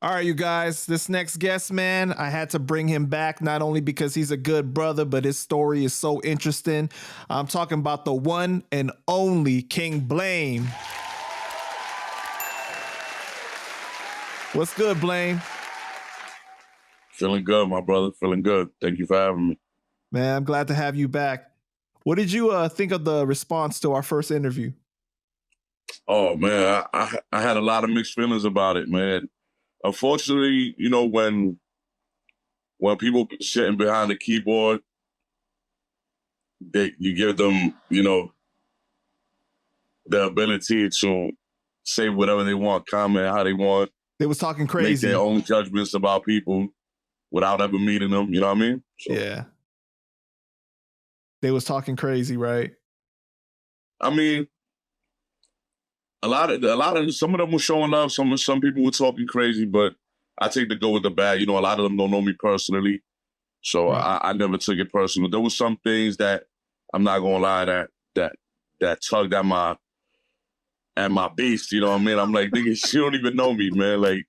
All right, you guys, this next guest, man, I had to bring him back not only because he's a good brother, but his story is so interesting. I'm talking about the one and only King Blame. What's good, Blame? Feeling good, my brother. Feeling good. Thank you for having me. Man, I'm glad to have you back. What did you think of the response to our first interview? Oh, man, I had a lot of mixed feelings about it, man. Unfortunately, you know, when people sitting behind the keyboard, you give them, you know, the ability to say whatever they want, comment how they want. They was talking crazy. Make their own judgments about people without ever meeting them, you know what I mean? So, yeah. They was talking crazy, right? I mean, some of them were showing love. Some people were talking crazy, but I take the good with the bad. You know, a lot of them don't know me personally, so right. I never took it personal. There was some things that I'm not gonna lie that tugged at my beast. You know what I mean? I'm like, nigga, you don't even know me, man. Like,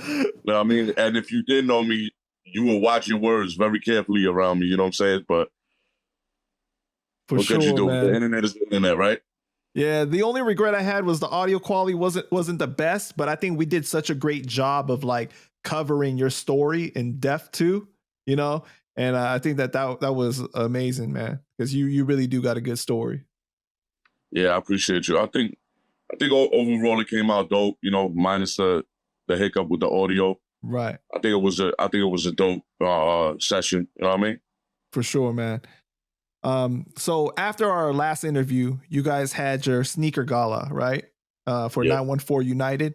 you know what I mean? And if you did know me, you will watch your words very carefully around me. You know what I'm saying? But for what sure, could you do? Man. The internet is the internet, right? Yeah, the only regret I had was the audio quality wasn't the best, but I think we did such a great job of like covering your story in depth too, you know. And I think that was amazing, man, because you really do got a good story. Yeah, I appreciate you. I think overall it came out dope, you know, minus the hiccup with the audio. Right. I think it was a dope session. You know what I mean? For sure, man. So after our last interview, you guys had your sneaker gala, right? For 914 United.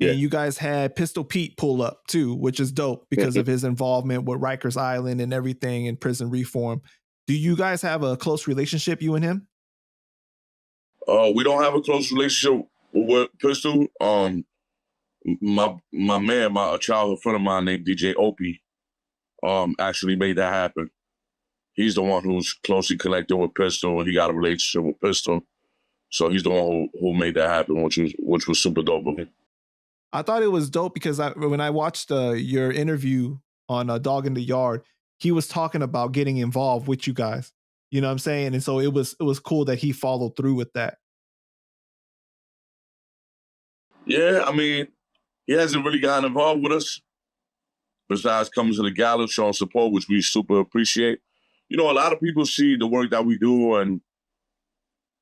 And you guys had Pistol Pete pull up too, which is dope because of his involvement with Rikers Island and everything in prison reform. Do you guys have a close relationship, you and him? We don't have a close relationship with Pistol. My man, a childhood friend of mine named DJ Opie, actually made that happen. He's the one who's closely connected with Pistol, and he got a relationship with Pistol. So he's the one who made that happen, which was super dope of him. I thought it was dope because when I watched your interview on Dog in the Yard, he was talking about getting involved with you guys. You know what I'm saying? And so it was cool that he followed through with that. Yeah, I mean, he hasn't really gotten involved with us besides coming to the gala, showing support, which we super appreciate. You know, a lot of people see the work that we do and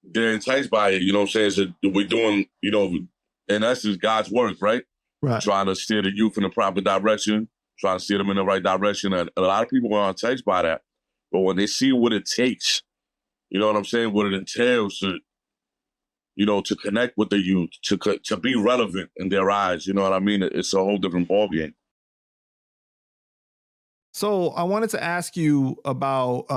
they're enticed by it. You know what I'm saying? So we're doing, you know, in essence, God's work, right? Right. Trying to steer the youth in the proper direction, trying to steer them in the right direction. And a lot of people are enticed by that. But when they see what it takes, you know what I'm saying? What it entails to, you know, to connect with the youth, to be relevant in their eyes. You know what I mean? It's a whole different ballgame. So I wanted to ask you about,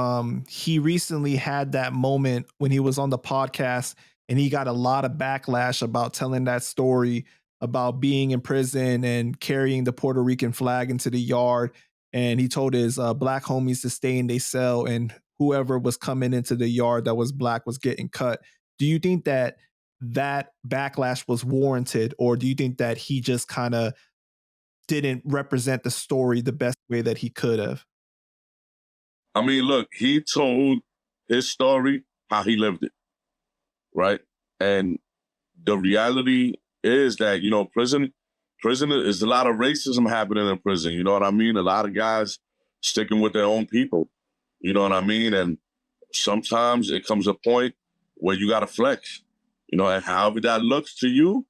he recently had that moment when he was on the podcast and he got a lot of backlash about telling that story about being in prison and carrying the Puerto Rican flag into the yard. And he told his black homies to stay in their cell, and whoever was coming into the yard that was black was getting cut. Do you think that backlash was warranted, or do you think that he just kind of didn't represent the story the best way that he could have? I mean, look, he told his story how he lived it, right? And the reality is that, you know, prison is a lot of racism happening in prison. You know what I mean? A lot of guys sticking with their own people. You know what I mean? And sometimes it comes a point where you got to flex, you know, and however that looks to you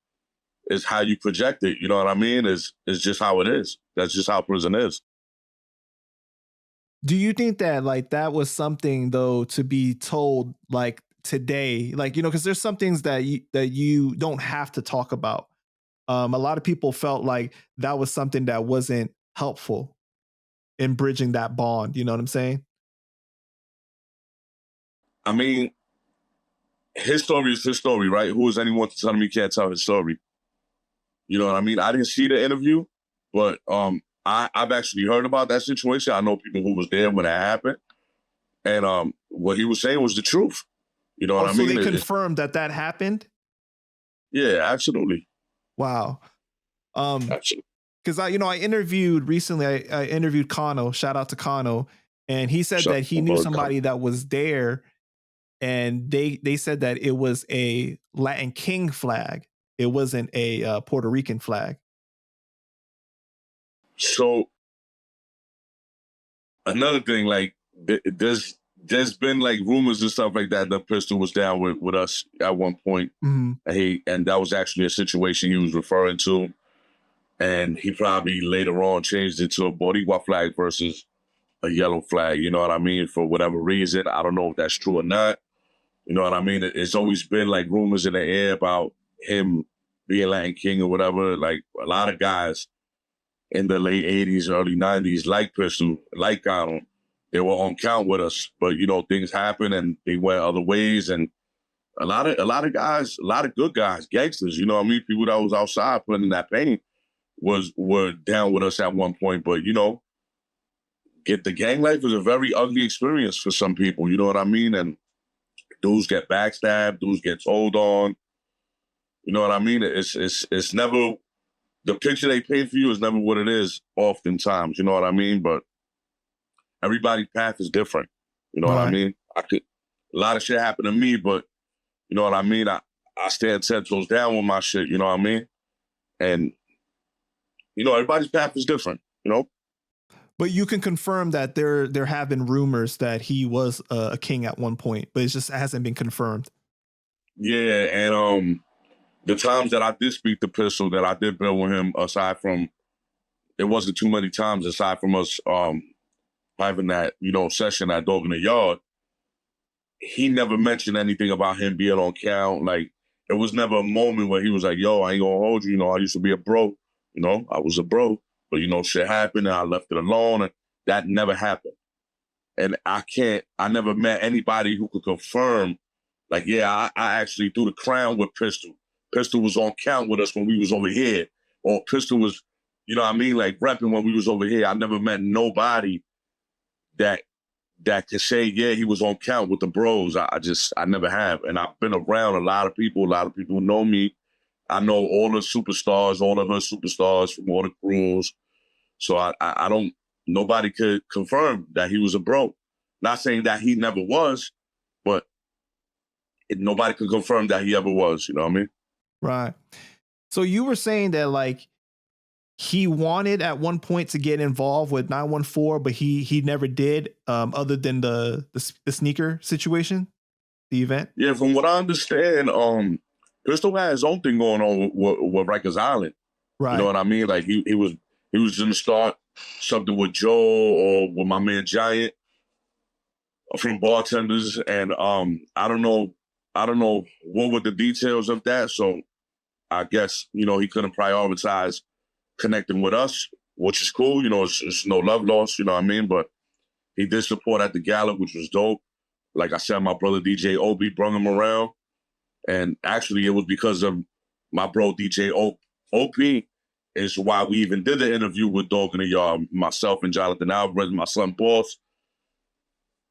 is how you project it. You know what I mean? It's just how it is. That's just how prison is. Do you think that like that was something though to be told like today, like, you know, because there's some things that you don't have to talk about. A lot of people felt like that was something that wasn't helpful in bridging that bond. You know what I'm saying? I mean, his story is his story, right? Who is anyone to tell him he can't tell his story? You know what I mean? I didn't see the interview, but I've actually heard about that situation. I know people who was there when that happened. And what he was saying was the truth. You know what I mean? So they confirmed that happened? Yeah, absolutely. Wow. Absolutely. Because I interviewed recently. I interviewed Kano. Shout out to Kano, and he said So, that he knew well, somebody that was there, and they said that it was a Latin King flag. It wasn't a Puerto Rican flag. so another thing, like there's been like rumors and stuff like that. The pistol was down with us at one point, Mhm. and that was actually a situation he was referring to, and he probably later on changed it to a Boricua flag versus a yellow flag. You know what I mean? For whatever reason, I don't know if that's true or not. You know what I mean? It's always been like rumors in the air about him being Latin King or whatever. Like a lot of guys in the late 80s, early 90s, like Pistol, like Connell, they were on count with us. But things happen and they went other ways. And a lot of guys, a lot of good guys, gangsters, you know what I mean? People that was outside putting in that pain were down with us at one point. But get the gang life is a very ugly experience for some people, you know what I mean? And dudes get backstabbed, dudes get told on. You know what I mean? It's never the picture they paint for you is never what it is. Oftentimes, you know what I mean. But everybody's path is different. You know what I Right. mean? A lot of shit happened to me, but you know what I mean. I stand 10 toes down with my shit. You know what I mean? And everybody's path is different. But you can confirm that there have been rumors that he was a king at one point, but it just hasn't been confirmed. Yeah, and the times that I did speak to Pistol, that I did build with him, aside from it wasn't too many times aside from us having that session at Dog in the Yard. He never mentioned anything about him being on count. Like it was never a moment where he was like, "Yo, I ain't gonna hold you." I used to be a bro. I was a bro, but shit happened and I left it alone, and that never happened. And I never met anybody who could confirm, like, yeah, I actually threw the crown with Pistol. Pistol was on count with us when we was over here, or Pistol was, you know what I mean, like repping when we was over here. I never met nobody that could say, yeah, he was on count with the bros. I never have. And I've been around a lot of people. A lot of people know me. I know all the superstars, all of us superstars from all the crews. So I don't, nobody could confirm that he was a bro. Not saying that he never was, but nobody could confirm that he ever was. You know what I mean? Right. So you were saying that like he wanted at one point to get involved with 914, but he never did. Other than the sneaker situation, the event. Yeah, from what I understand, Pistol had his own thing going on with Rikers Island. You know Right. what I mean? Like he was gonna start something with Joe or with my man Giant from Bartenders, and I don't know what were the details of that. So I guess he couldn't prioritize connecting with us, which is cool. It's no love lost. You know what I mean? But he did support at the gala, which was dope. Like I said, my brother DJ Obi brought him around, and actually it was because of my bro DJ OP is why we even did the interview with Dog in the Yard. Myself and Jonathan Alvarez, my son Boss.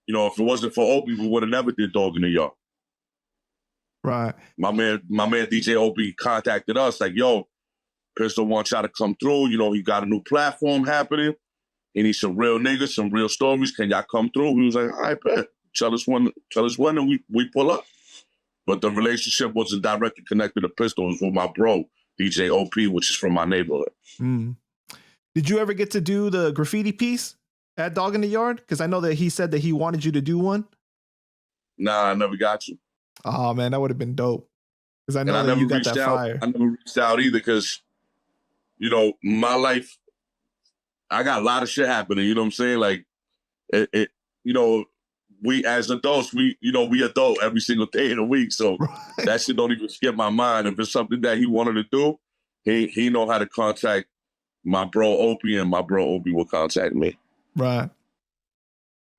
If it wasn't for Opie, we would have never did Dog in the Yard. Right. My man DJ Opie contacted us like, yo, Pistol wants y'all to come through. He got a new platform happening. He needs some real niggas, some real stories. Can y'all come through? We was like, all right, bet. Tell us when, and we pull up. But the relationship wasn't directly connected to Pistol. It was with my bro, DJ OP, which is from my neighborhood. Mm. Did you ever get to do the graffiti piece at Dog in the Yard? Because I know that he said that he wanted you to do one. Nah, I never got you. Oh man, that would have been dope. Because I And know I that never you got reached that out. fire. I never reached out either because, my life, I got a lot of shit happening. You know what I'm saying? Like, it you know, we as adults, we adult every single day in the week. So Right. that shit don't even skip my mind. If it's something that he wanted to do, he know how to contact my bro Opie, and my bro Opie will contact me. Right.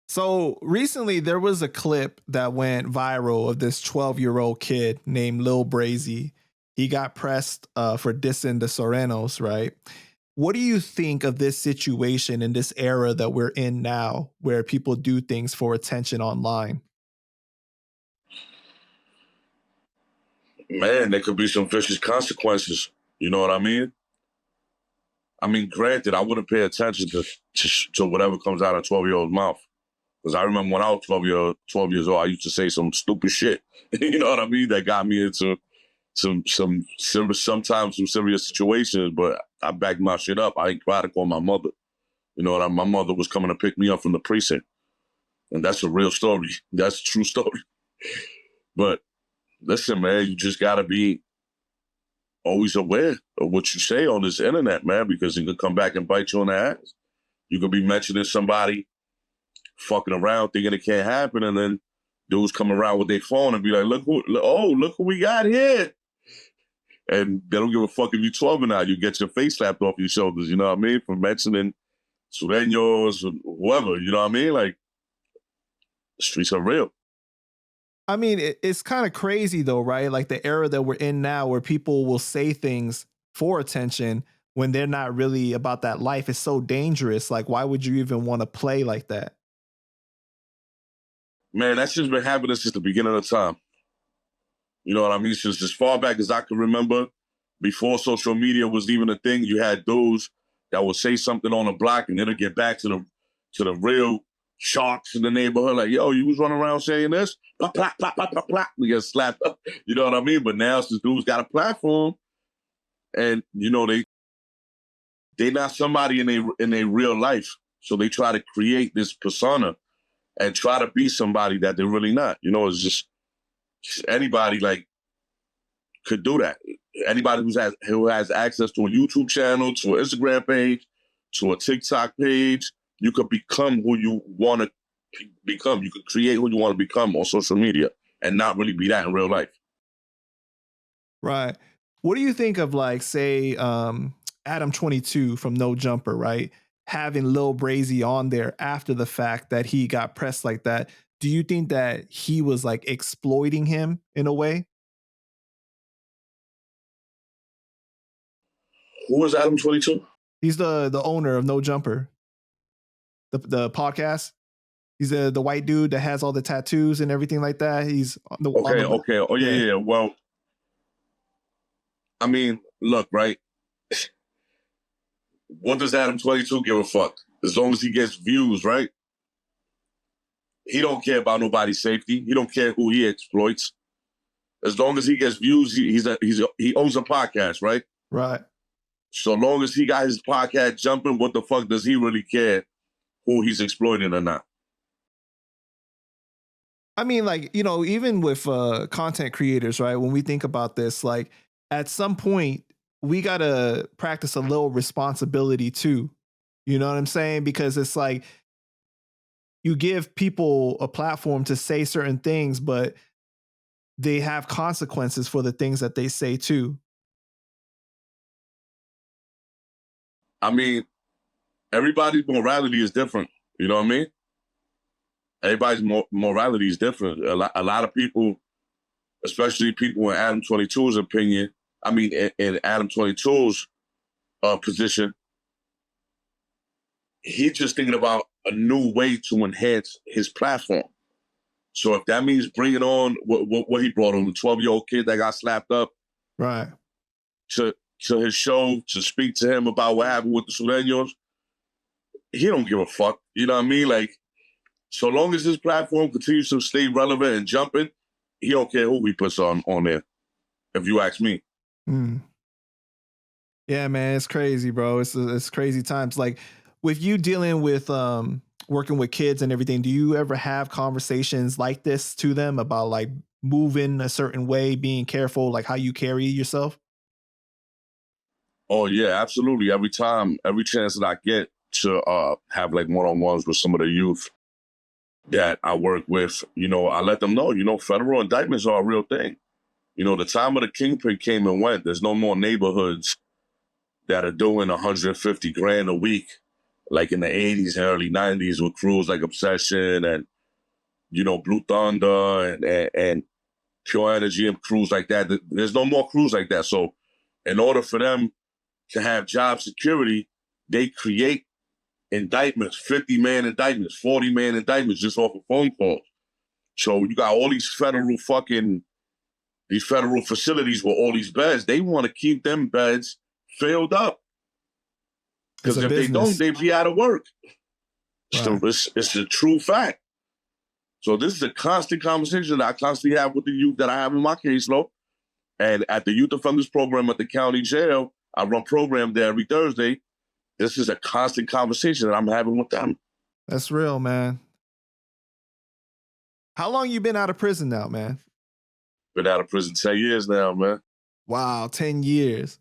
So recently there was a clip that went viral of this 12-year-old kid named Lil Brazy. He got pressed for dissing the Sorenos, right? What do you think of this situation in this era that we're in now where people do things for attention online? Man, there could be some vicious consequences. You know what I mean? I mean, granted, I wouldn't pay attention to whatever comes out of a 12-year-old's mouth. Because I remember when I was 12 years old, I used to say some stupid shit. You know what I mean? That got me into sometimes some serious situations, but I backed my shit up. I ain't cried to call my mother. You know what I mean? My mother was coming to pick me up from the precinct. And that's a real story. That's a true story. But listen, man, you just gotta be always aware of what you say on this internet, man, because it could come back and bite you on the ass. You could be mentioning somebody fucking around thinking it can't happen, and then dudes come around with their phone and be like, look who we got here. And they don't give a fuck if you're 12 or not. You get your face slapped off your shoulders, you know what I mean? For mentioning sureños or whoever, you know what I mean? Like, the streets are real. I mean, it's kind of crazy though, right? Like the era that we're in now where people will say things for attention when they're not really about that life is so dangerous. Like, why would you even want to play like that? Man, that's just been happening since the beginning of time. You know what I mean? Since as far back as I can remember, before social media was even a thing, you had dudes that would say something on the block and it'll get back to the real sharks in the neighborhood. Like, yo, you was running around saying this, plop, plop, plop, plop, plop, plop. We get slapped up. You know what I mean? But now since dudes got a platform and you know they not somebody in their real life. So they try to create this persona and try to be somebody that they're really not. You know, it's just anybody like could do that. Anybody who has access to a YouTube channel, to an Instagram page, to a TikTok page, you could become who you want to become. You could create who you want to become on social media and not really be that in real life. Right. What do you think of like, say, Adam 22 from No Jumper, right? Having Lil Brazy on there after the fact that he got pressed like that. Do you think that he was like exploiting him in a way? Who was Adam 22? He's the owner of No Jumper, the podcast. He's the white dude that has all the tattoos and everything like that. He's on Okay, the okay. Oh, yeah, yeah. yeah. Well, I mean, look, right? What does Adam 22 give a fuck? As long as he gets views, right? He don't care about nobody's safety. He don't care who he exploits. As long as he gets views, he owns a podcast, right? Right. So long as he got his podcast jumping, what the fuck does he really care who he's exploiting or not? I mean, like, you know, even with content creators, right? When we think about this, like at some point, we got to practice a little responsibility too. You know what I'm saying? Because it's like you give people a platform to say certain things, but they have consequences for the things that they say too. I mean, everybody's morality is different. You know what I mean? Everybody's morality is different. A lot of people, especially people in Adam 22's opinion, I mean, in Adam 22's position, he's just thinking about a new way to enhance his platform. So if that means bringing on what he brought on, the 12-year-old kid that got slapped up Right. to his show to speak to him about what happened with the Sureños, he don't give a fuck. You know what I mean? Like, so long as his platform continues to stay relevant and jumping, he don't care who he puts on there, if you ask me. Mm. Yeah, man, it's crazy, bro. It's crazy times. Like with you dealing with working with kids and everything, do you ever have conversations like this to them about like moving a certain way, being careful, like how you carry yourself? Oh yeah, absolutely. Every time, every chance that I get to have like one-on-ones with some of the youth that I work with, you know, I let them know, you know, federal indictments are a real thing. You know, the time of the kingpin came and went. There's no more neighborhoods that are doing 150 grand a week, like in the 80s and early 90s with crews like Obsession and, you know, Blue Thunder and Pure Energy and crews like that. There's no more crews like that. So in order for them to have job security, they create indictments, 50-man indictments, 40-man indictments just off of phone calls. So you got all these federal fucking these federal facilities with all these beds, they want to keep them beds filled up. It's Because a if they don't, business. they'd be out of work. So Right. it's a true fact. So this is a constant conversation that I constantly have with the youth that I have in my caseload. And at the Youth Offenders Program at the county jail, I run program there every Thursday. This is a constant conversation that I'm having with them. That's real, man. How long you been out of prison now, man? Been out of prison 10 years now, man. Wow, 10 years.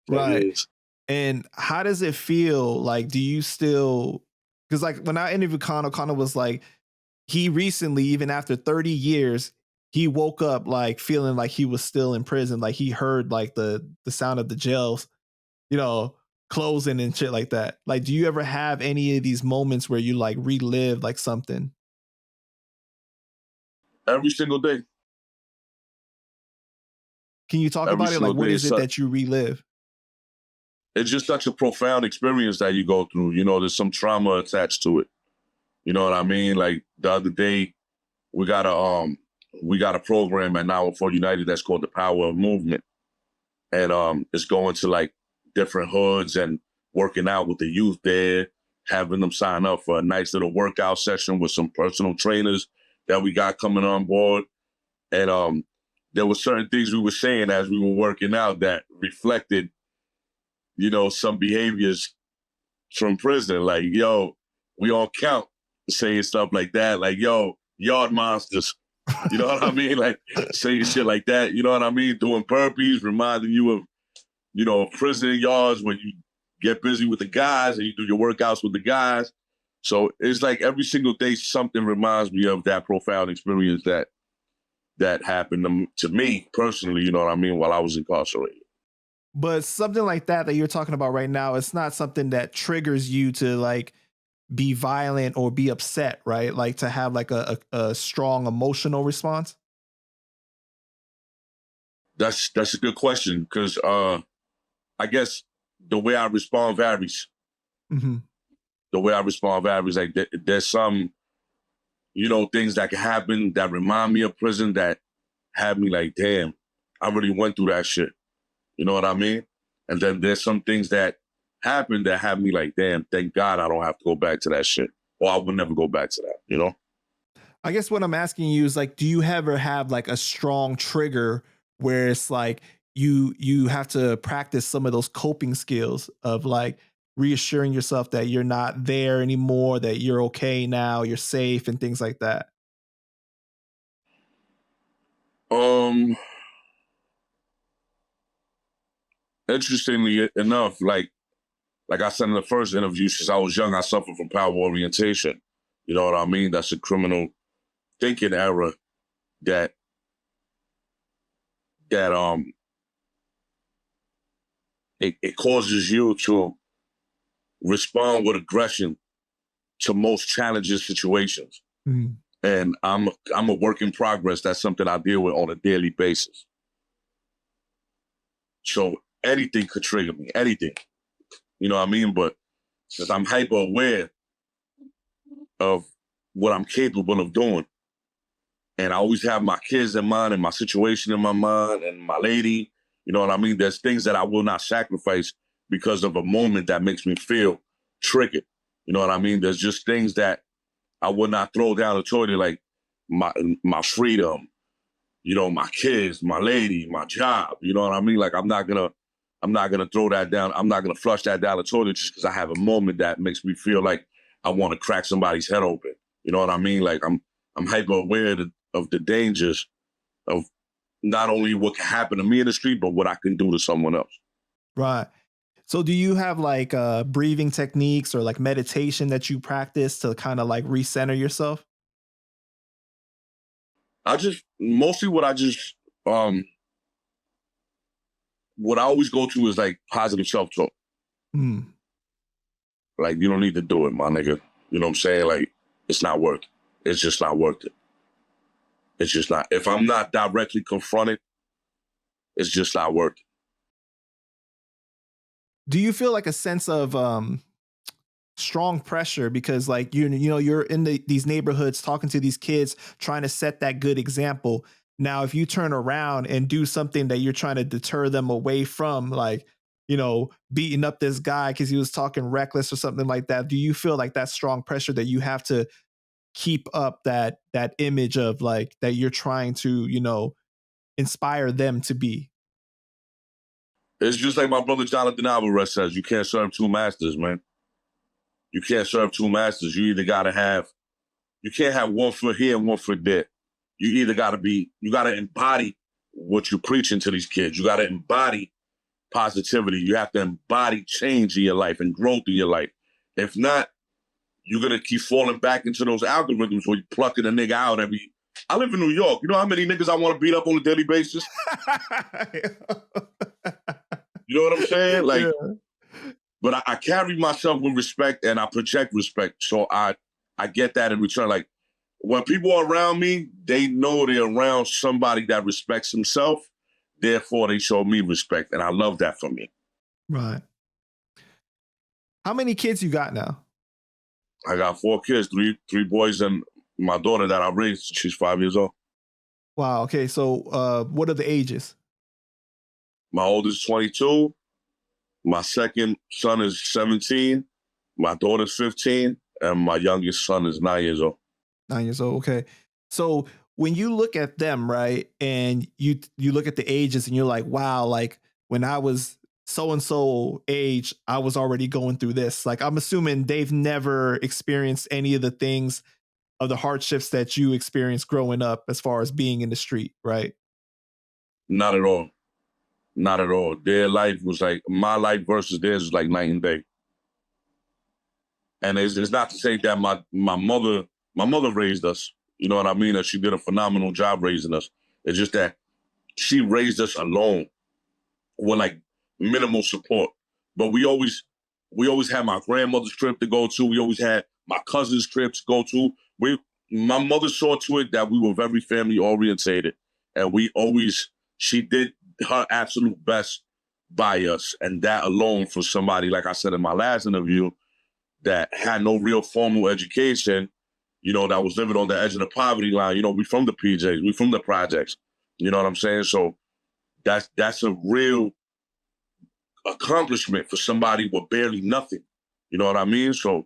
10 Right. years. And how does it feel? Like, do you still, because like when I interviewed Connor was like, he recently, even after 30 years, he woke up like feeling like he was still in prison. Like he heard like the sound of the jails, you know, closing and shit like that. Like, do you ever have any of these moments where you like relive like something? Every single day. Can you talk Every about it? Like, single what day. is it that you relive? It's just such a profound experience that you go through. You know, there's some trauma attached to it. You know what I mean? Like the other day, we got a program at 914 United that's called the Power of Movement. And it's going to like different hoods and working out with the youth there, having them sign up for a nice little workout session with some personal trainers that we got coming on board. And there were certain things we were saying as we were working out that reflected, you know, some behaviors from prison. Like, yo, we all count, saying stuff like that. Like, yo, yard monsters. You know what I mean? Like saying shit like that. You know what I mean? Doing burpees, reminding you of, you know, prison yards when you get busy with the guys and you do your workouts with the guys. So it's like every single day something reminds me of that profound experience that happened to me personally, you know what I mean, while I was incarcerated. But something like that you're talking about right now, it's not something that triggers you to like be violent or be upset, right? Like to have like a strong emotional response. That's a good question because I guess the way I respond varies. Mm-hmm. The way I respond varies. Like there's some, you know, things that can happen that remind me of prison that have me like, damn, I really went through that shit. You know what I mean? And then there's some things that happen that have me like, damn, thank God I don't have to go back to that shit. Or I would never go back to that, you know? I guess what I'm asking you is like, do you ever have like a strong trigger where it's like you have to practice some of those coping skills of like reassuring yourself that you're not there anymore, that you're okay now, you're safe, and things like that? Um, Interestingly enough, like I said in the first interview, since I was young, I suffered from power orientation. You know what I mean? That's a criminal thinking error that that it causes you to respond with aggression to most challenging situations. Mm. And I'm a work in progress. That's something I deal with on a daily basis. So anything could trigger me, anything. You know what I mean? But since I'm hyper aware of what I'm capable of doing, and I always have my kids in mind and my situation in my mind and my lady, you know what I mean? There's things that I will not sacrifice because of a moment that makes me feel triggered. You know what I mean? There's just things that I would not throw down the toilet, like my freedom, you know, my kids, my lady, my job. You know what I mean? Like I'm not gonna throw that down. I'm not gonna flush that down the toilet just because I have a moment that makes me feel like I want to crack somebody's head open. You know what I mean? Like I'm hyper aware of the dangers of not only what can happen to me in the street, but what I can do to someone else. Right. So do you have like breathing techniques or like meditation that you practice to kind of like recenter yourself? I just mostly um what I always go to is like positive self-talk. Mm. Like, you don't need to do it, my nigga. You know what I'm saying? Like, it's not worth it. It's just not worth it. It's just not. If I'm not directly confronted, it's just not worth it. Do you feel like a sense of strong pressure because like you know you're in these neighborhoods talking to these kids trying to set that good example, Now, if you turn around and do something that you're trying to deter them away from, like, beating up this guy because he was talking reckless or something like that, do you feel like that's strong pressure that you have to keep up that image of like that you're trying to, inspire them to be? It's just like my brother Jonathan Alvarez says, you can't serve two masters, man. You can't serve two masters. You can't have one foot here and one foot there. You got to embody what you're preaching to these kids. You got to embody positivity. You have to embody change in your life and growth in your life. If not, you're going to keep falling back into those algorithms where you're plucking a nigga out every... I live in New York. You know how many niggas I want to beat up on a daily basis? You know what I'm saying? Like, Yeah. but I carry myself with respect and I project respect. So I get that in return. Like, when people are around me, they know they're around somebody that respects himself. Therefore, they show me respect. And I love that for me. Right. How many kids you got now? I got 4 kids, three boys and my daughter that I raised. She's 5 years old. Wow. Okay. So what are the ages? My oldest is 22. My second son is 17. My daughter's 15. And my youngest son is 9 years old. 9 years old. Okay. So when you look at them, right, and you look at the ages and you're like, wow, like when I was so and so age, I was already going through this. Like I'm assuming they've never experienced any of the things of the hardships that you experienced growing up as far as being in the street, right? Not at all. Not at all. Their life was like, my life versus theirs is like night and day. And it's not to say that my mother raised us. You know what I mean? That she did a phenomenal job raising us. It's just that she raised us alone with like minimal support. But we always had my grandmother's trip to go to. We always had my cousin's trip to go to. My mother saw to it that we were very family orientated. And she did her absolute best by us. And that alone for somebody, like I said in my last interview, that had no real formal education, that was living on the edge of the poverty line. We from the PJs, we from the projects. You know what I'm saying? So that's a real accomplishment for somebody with barely nothing. You know what I mean? So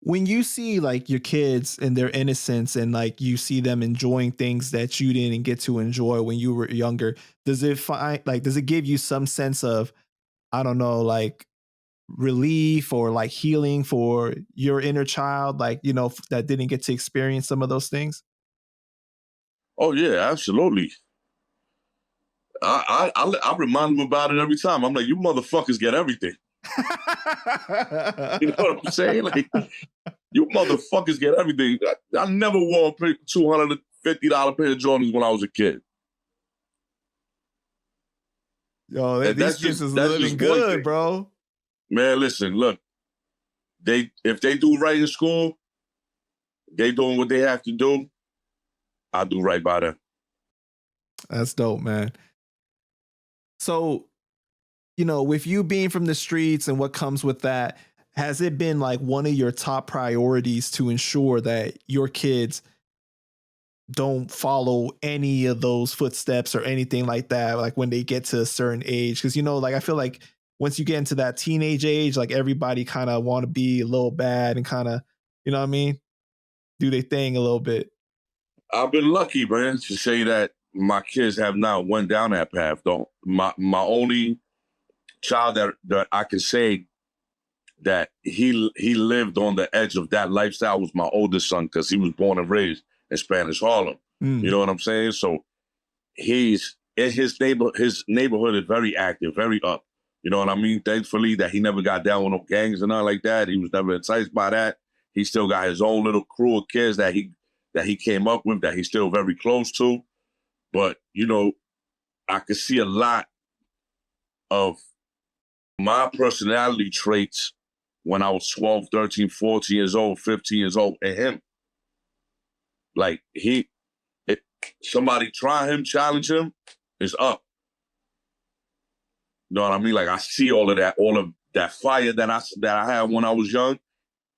When you see like your kids and their innocence and like you see them enjoying things that you didn't get to enjoy when you were younger, does it give you some sense of, I don't know, like relief or like healing for your inner child, like, that didn't get to experience some of those things? oh yeah, absolutely. I remind them about it every time. I'm like, you motherfuckers get everything. You know what I'm saying? Like, you motherfuckers get everything. I never wore a $250 pair of Jordans when I was a kid. Yo, And these kids is that's living just one good, thing. bro. Man, listen, look, if they do right in school, they doing what they have to do, I do right by them. That's dope, man. So, with you being from the streets and what comes with that, has it been like one of your top priorities to ensure that your kids don't follow any of those footsteps or anything like that, like when they get to a certain age? Because, like I feel like once you get into that teenage age, like everybody kind of want to be a little bad and kind of, you know what I mean? Do their thing a little bit. I've been lucky, man, to say that my kids have not went down that path, though. My only child that I can say that he lived on the edge of that lifestyle was my oldest son, because he was born and raised in Spanish Harlem. You know what I'm saying? So he's in his neighborhood is very active, very up. You know what I mean? Thankfully that he never got down with no gangs and nothing like that. He was never enticed by that. He still got his own little crew of kids that he came up with, that he's still very close to. But, I could see a lot of my personality traits when I was 12, 13, 14 years old, 15 years old, and him. Like, somebody try him, challenge him, it's up. You know what I mean? Like, I see all of that fire that I had when I was young,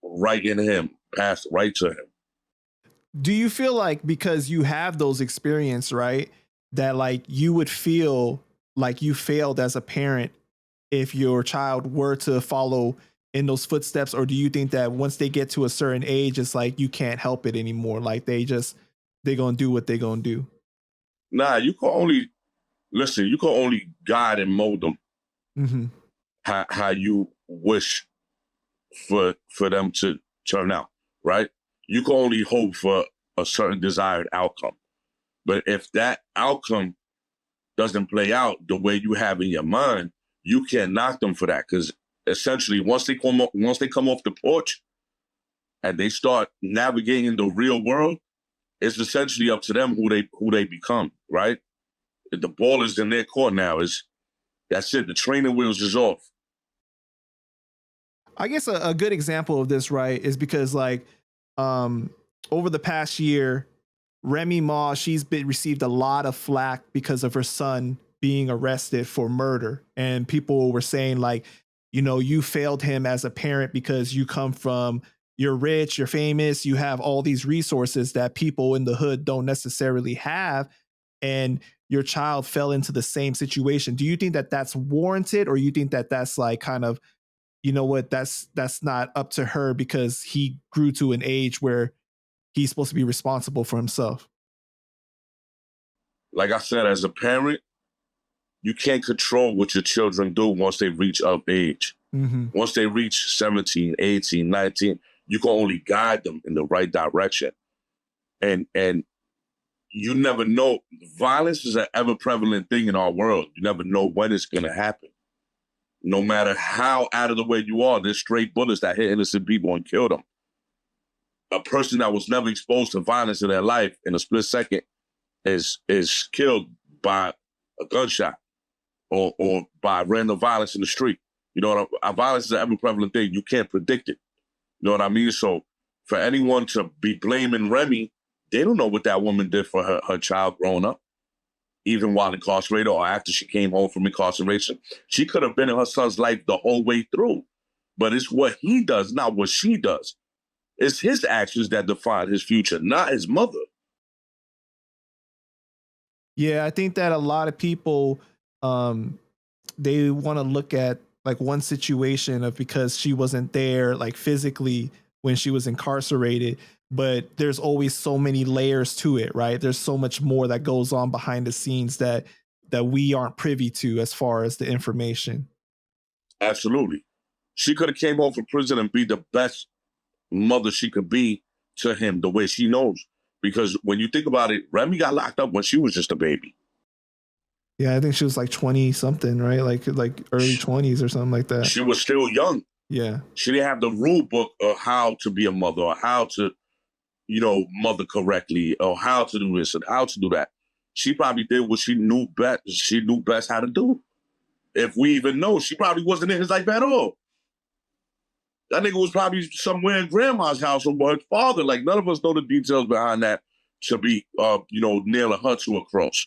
right in him, passed right to him. Do you feel like because you have those experience, right, that like you would feel like you failed as a parent if your child were to follow in those footsteps, or do you think that once they get to a certain age, it's like you can't help it anymore? Like they're gonna do what they're gonna do. Nah, you can only listen. You can only guide and mold them Hmm. how you wish for them to turn out. Right? You can only hope for a certain desired outcome. But if that outcome doesn't play out the way you have in your mind, you can't knock them for that. Because essentially, once they come off the porch and they start navigating the real world, it's essentially up to them who they become. Right? The ball is in their court now. Is That's it. The training wheels is off. I guess a good example of this, right, is because like um over the past year, Remy Ma, she's been received a lot of flack because of her son being arrested for murder. And people were saying, like, you know, you failed him as a parent because you come from, you're rich, you're famous, you have all these resources that people in the hood don't necessarily have. And your child fell into the same situation. Do you think that that's warranted, or you think that that's like kind of, you know what, that's not up to her because he grew to an age where he's supposed to be responsible for himself? Like I said, as a parent, you can't control what your children do once they reach up age. Hmm. Once they reach 17, 18, 19, you can only guide them in the right direction. And you never know. Violence is an ever prevalent thing in our world. You never know when it's gonna happen. No matter how out of the way you are, there's straight bullets that hit innocent people and kill them. A person that was never exposed to violence in their life in a split second is killed by a gunshot or by random violence in the street. You know what violence is an ever prevalent thing. You can't predict it. You know what I mean? So for anyone to be blaming Remy, they don't know what that woman did for her child growing up, even while incarcerated or after she came home from incarceration. She could have been in her son's life the whole way through. But it's what he does, not what she does. It's his actions that define his future, not his mother. Yeah, I think that a lot of people um they want to look at like one situation of because she wasn't there like physically when she was incarcerated, but there's always so many layers to it, right? There's so much more that goes on behind the scenes that we aren't privy to as far as the information. Absolutely. She could have came home from prison and be the best mother she could be to him the way she knows. Because when you think about it, Remy got locked up when she was just a baby. Yeah, I think she was like 20 something, right? Like early She, 20s or something like that. she was still young. Yeah. She didn't have the rule book of how to be a mother or how to, mother correctly or how to do this and how to do that. She probably did what she knew best. She knew best how to do. If we even know, she probably wasn't in his life at all. That nigga was probably somewhere in grandma's house or her father. Like none of us know the details behind that to be, nailing her to a cross.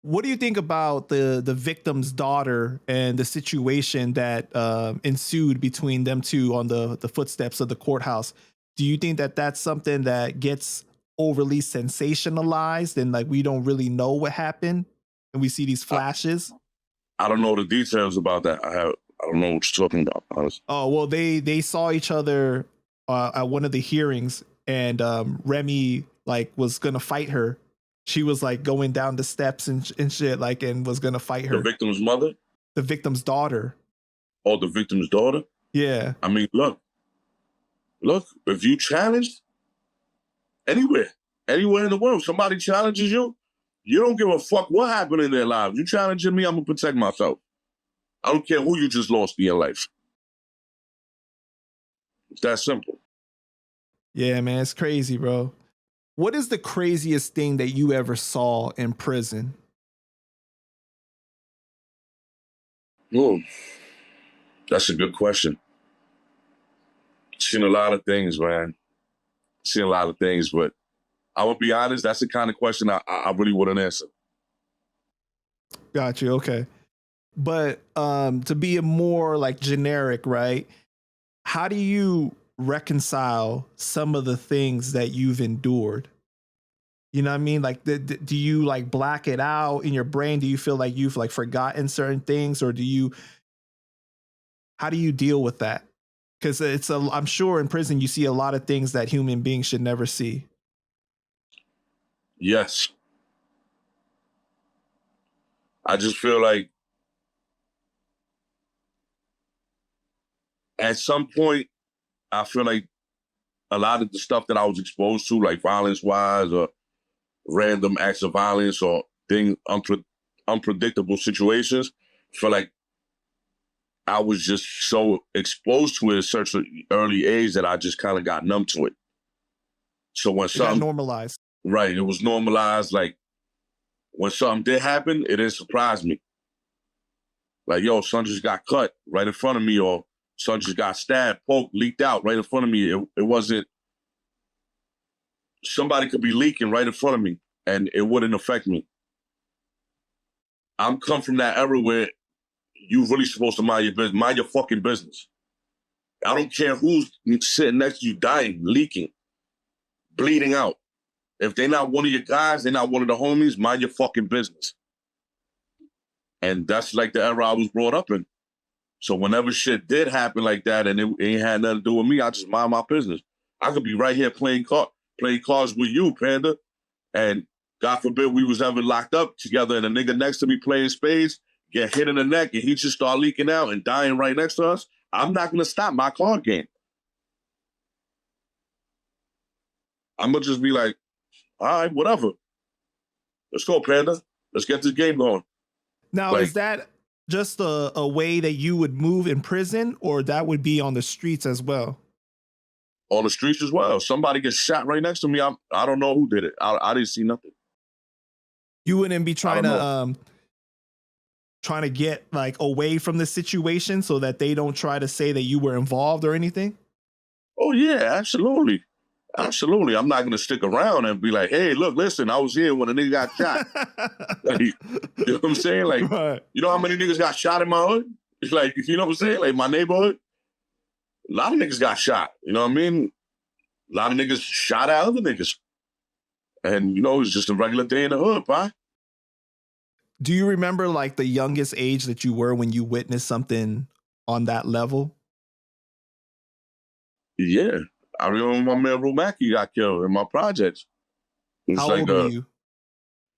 What do you think about the victim's daughter and the situation that ensued between them two on the footsteps of the courthouse? Do you think that that's something that gets overly sensationalized and like we don't really know what happened and we see these I, flashes? I don't know the details about that. I don't know what you're talking about, honestly. Oh well, they saw each other at one of the hearings, and Remy like was gonna fight her. She was like going down the steps and shit, like, and was gonna fight The her. victim's mother The victim's daughter. or the victim's daughter. Yeah. I mean, look, if you challenged anywhere, anywhere in the world, somebody challenges you, you don't give a fuck what happened in their lives. You challenging me, I'm gonna protect myself. I don't care who you just lost in your life. It's that simple. Yeah, man, it's crazy, bro. What is the craziest thing that you ever saw in prison? Hmm, that's a good question. Seen a lot of things, man. Seen a lot of things, but I would be honest, that's the kind of question I really wouldn't answer. Got you. Okay. But to be a more like generic, right? How do you reconcile some of the things that you've endured? You know what I mean? Like, do you like black it out in your brain? Do you feel like you've like forgotten certain things, or how do you deal with that? Because I'm sure in prison you see a lot of things that human beings should never see. Yes. I just feel like at some point, I feel like a lot of the stuff that I was exposed to, like violence-wise or random acts of violence or unpredictable situations, I feel like I was just so exposed to it at such an early age that I just kind of got numb to it. So when It got something, normalized. right, it was normalized. Like when something did happen, it didn't surprise me. Like, yo, son just got cut right in front of me, or son just got stabbed, poked, leaked out right in front of me. It wasn't, somebody could be leaking right in front of me and it wouldn't affect me. I'm come from that era where you really supposed to mind your business, mind your fucking business. I don't care who's sitting next to you dying, leaking, bleeding out. If they're not one of your guys, they're not one of the homies, mind your fucking business. And that's like the era I was brought up in. So whenever shit did happen like that and it ain't had nothing to do with me, I just mind my business. I could be right here playing cards with you, Panda, and God forbid we was ever locked up together and a nigga next to me playing spades get hit in the neck and he just start leaking out and dying right next to us. I'm not gonna stop my card game. I'm gonna just be like, all right, whatever. Let's go, Panda. Let's get this game going. Now, Like, is that just a way that you would move in prison, or that would be on the streets as well? on the streets as well. Somebody gets shot right next to me. I don't know who did it. I didn't see nothing. You wouldn't be I don't know. trying to get like away from the situation so that they don't try to say that you were involved or anything? Oh yeah, absolutely. Absolutely. I'm not gonna stick around and be like, hey, look, listen, I was here when a nigga got shot. Like, you know what I'm saying? Like, Right. you know how many niggas got shot in my hood? It's like, you know what I'm saying? Like my neighborhood, a lot of niggas got shot. You know what I mean? A lot of niggas shot at other niggas. And you know, it's just a regular day in the hood, bye. Do you remember like the youngest age that you were when you witnessed something on that level? Yeah. I remember my man Rumaki got killed in my projects. It was How like old were you?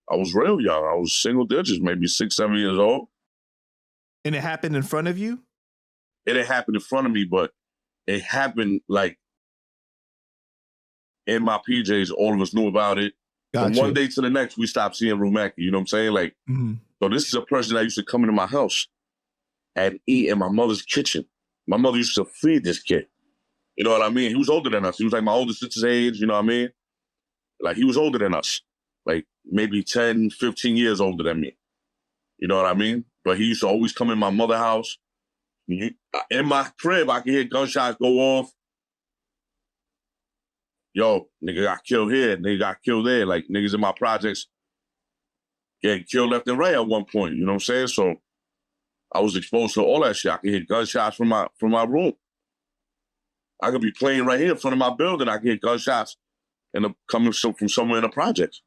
I was real young. I was single digits, maybe 6, 7 years old. And it happened in front of you? It didn't happen in front of me, but it happened like in my PJs. All of us knew about it. From one day to the next, we stopped seeing Rumaki. You know what I'm saying? Like, so this is a person that used to come into my house and eat in my mother's kitchen. My mother used to feed this kid. You know what I mean? He was older than us. He was like my older sister's age, you know what I mean? Like, he was older than us. Like, maybe 10, 15 years older than me. You know what I mean? But he used to always come in my mother's house. In my crib, I could hear gunshots go off. Yo, nigga got killed here, nigga got killed there. Like, niggas in my projects getting killed left and right at one point, you know what I'm saying? So I was exposed to all that shit. I could hear gunshots from my room. I could be playing right here in front of my building. I could hear gunshots coming from somewhere in the projects.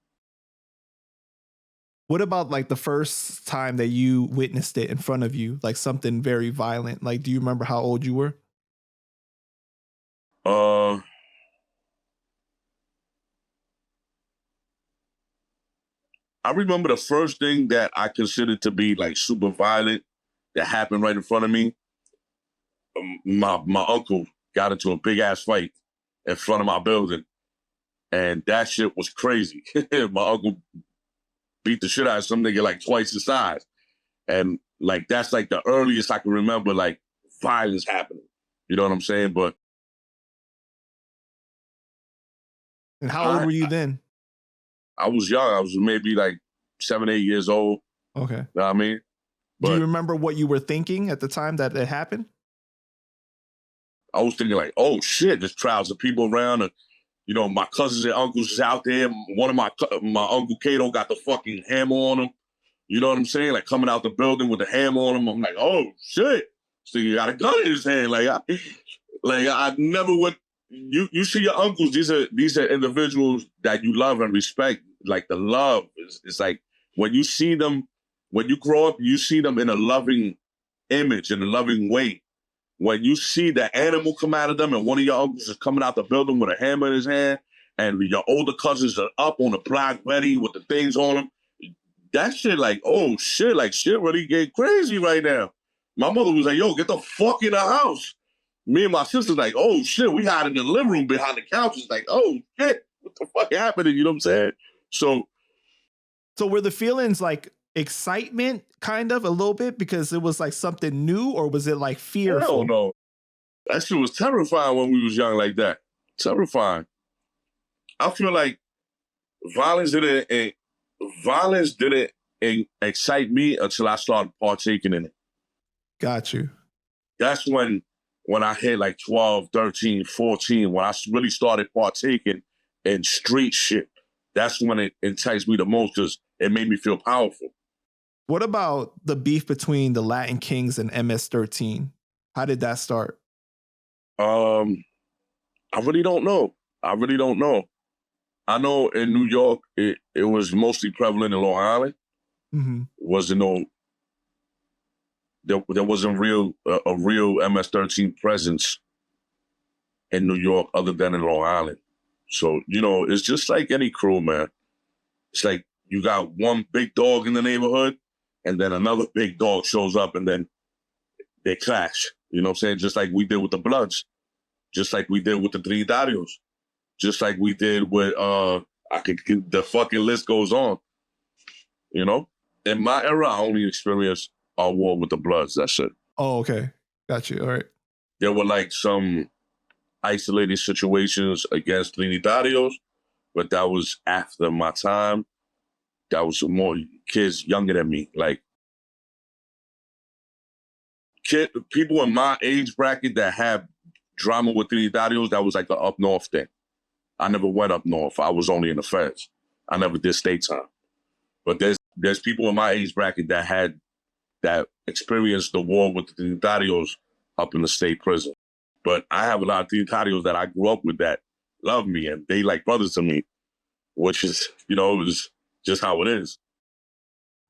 What about like the first time that you witnessed it in front of you, like something very violent? Like, do you remember how old you were? I remember the first thing that I considered to be like super violent that happened right in front of me. My uncle got into a big ass fight in front of my building, and that shit was crazy. My uncle beat the shit out of some nigga like twice his size, and like that's like the earliest I can remember like violence happening. You know what I'm saying? But And how old were you then? I was young. I was maybe like 7, 8 years old. Okay. You know what I mean? But do you remember what you were thinking at the time that it happened? I was thinking like, oh shit, there's crowds of people around. And, you know, my cousins and uncles is out there. One of my Uncle Cato got the fucking hammer on him. You know what I'm saying? Like coming out the building with the hammer on him. I'm like, oh shit. So he got a gun in his hand. Like I never would you see your uncles. These are individuals that you love and respect. Like the love is like when you see them, when you grow up, you see them in a loving image, in a loving way. When you see the animal come out of them, and one of your uncles is coming out the building with a hammer in his hand, and your older cousins are up on the Black Betty with the things on them, that shit like, oh shit, like shit really get crazy right now. My mother was like, yo, get the fuck in the house. Me and my sister's like, oh shit, we hide in the living room behind the couches. Like, oh shit, what the fuck happened? You know what I'm saying? So were the feelings like excitement, kind of a little bit, because it was like something new, or was it like fearful? Hell no. That shit was terrifying when we was young like that. Terrifying. I feel like violence didn't excite me until I started partaking in it. Got you. That's when I hit like 12, 13, 14, when I really started partaking in street shit. That's when it enticed me the most because it made me feel powerful. What about the beef between the Latin Kings and MS-13? How did that start? I really don't know. I know in New York, it was mostly prevalent in Long Island. Mm-hmm. There wasn't a real MS-13 presence in New York other than in Long Island. So, it's just like any crew, man. It's like you got one big dog in the neighborhood, and then another big dog shows up, and then they clash. You know what I'm saying? Just like we did with the Bloods. Just like we did with the Trinitarios. Just like we did with, the fucking list goes on. In my era, I only experienced our war with the Bloods. That's it. Oh, okay. Got you. All right. There were like some isolated situations against Trinitarios, but that was after my time. That was more kids younger than me. Like, people in my age bracket that have drama with Trinitarios, that was like the up north thing. I never went up north. I was only in the feds. I never did state time. But there's people in my age bracket that experienced the war with the Trinitarios up in the state prison. But I have a lot of Trinitarios that I grew up with that love me, and they like brothers to me, which is, is just how it is.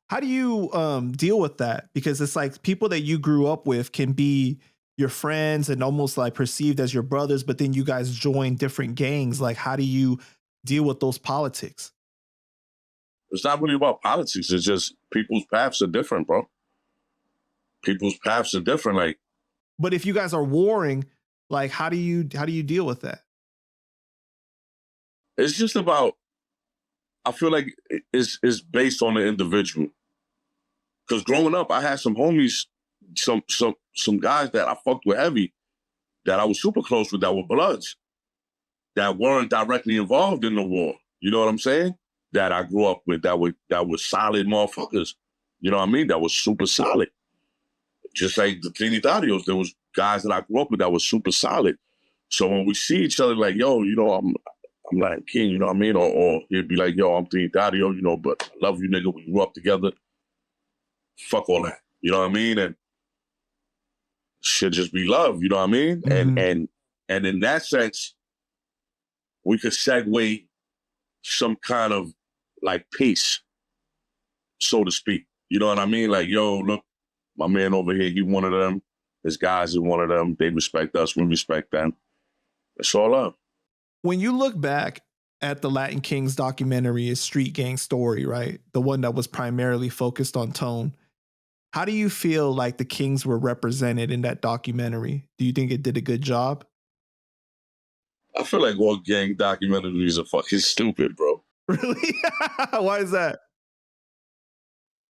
How do you deal with that? Because it's like people that you grew up with can be your friends and almost like perceived as your brothers, but then you guys join different gangs. Like, how do you deal with those politics? It's not really about politics. It's just people's paths are different, bro. People's paths are different. Like, but if you guys are warring, like, how do you deal with that? It's just about, I feel like it's based on the individual. Because growing up, I had some homies, some guys that I fucked with heavy, that I was super close with, that were Bloods, that weren't directly involved in the war. You know what I'm saying? That I grew up with, that were solid motherfuckers. You know what I mean? That was super solid. Just like the Trinitarios, there was guys that I grew up with that was super solid. So when we see each other, like, yo, I'm Latin King, you know what I mean? Or he'd be like, yo, I'm Trinitario, but I love you, nigga. We grew up together. Fuck all that. You know what I mean? And should just be love, you know what I mean? Mm-hmm. And in that sense, we could segue some kind of like peace, so to speak. You know what I mean? Like, yo, look, my man over here, he one of them. His guys are one of them. They respect us. We respect them. It's all love. When you look back at the Latin Kings documentary, is Street Gang Story, right? The one that was primarily focused on Tone. How do you feel like the Kings were represented in that documentary? Do you think it did a good job? I feel like all gang documentaries are fucking stupid, bro. Really? Why is that?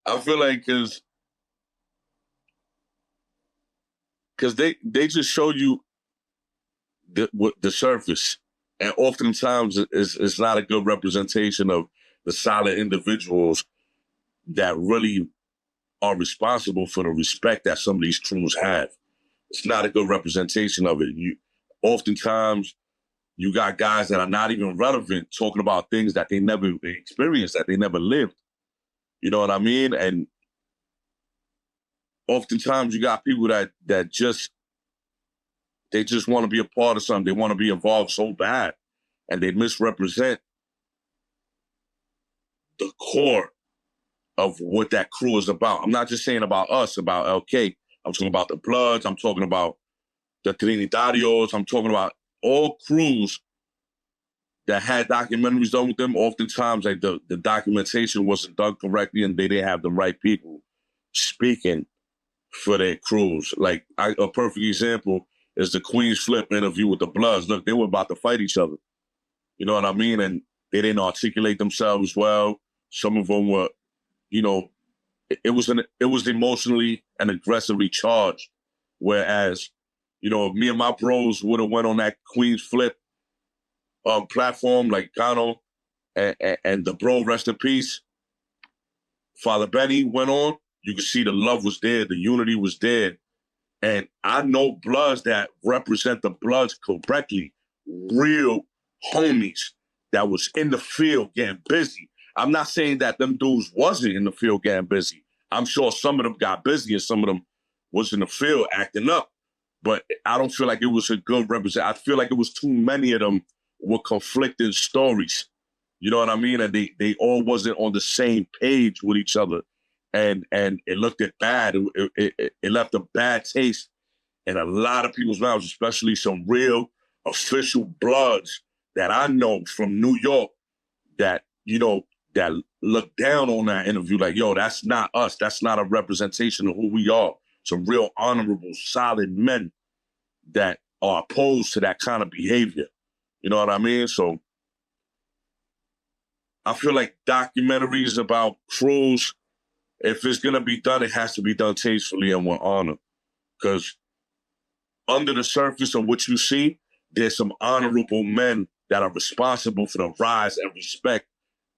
I feel like because they just show you the surface, and oftentimes it's not a good representation of the solid individuals that really are responsible for the respect that some of these crews have. It's not a good representation of it. Oftentimes you got guys that are not even relevant talking about things that they never experienced, that they never lived. You know what I mean? And oftentimes you got people that just They just want to be a part of something. They want to be involved so bad, and they misrepresent the core of what that crew is about. I'm not just saying about us, about LK. I'm talking about the Bloods. I'm talking about the Trinitarios. I'm talking about all crews that had documentaries done with them. Oftentimes, like the documentation wasn't done correctly, and they didn't have the right people speaking for their crews. Like a perfect example is the Queen's Flip interview with the Bloods. Look, they were about to fight each other. You know what I mean? And they didn't articulate themselves well. Some of them were, you know, it was emotionally and aggressively charged. Whereas, you know, me and my bros would have went on that Queen's Flip platform, like Gano and the bro, rest in peace, Father Benny went on. You could see the love was there, the unity was there. And I know Bloods that represent the Bloods correctly, real homies that was in the field getting busy. I'm not saying that them dudes wasn't in the field getting busy. I'm sure some of them got busy and some of them was in the field acting up. But I don't feel like it was a good represent. I feel like it was too many of them with conflicting stories. You know what I mean? And they all wasn't on the same page with each other. And it looked at bad. It left a bad taste in a lot of people's mouths, especially some real official Bloods that I know from New York that, you know, that look down on that interview like, yo, that's not us. That's not a representation of who we are. Some real honorable, solid men that are opposed to that kind of behavior. You know what I mean? So I feel like documentaries about crews, if it's going to be done, it has to be done tastefully and with honor. Because under the surface of what you see, there's some honorable men that are responsible for the rise and respect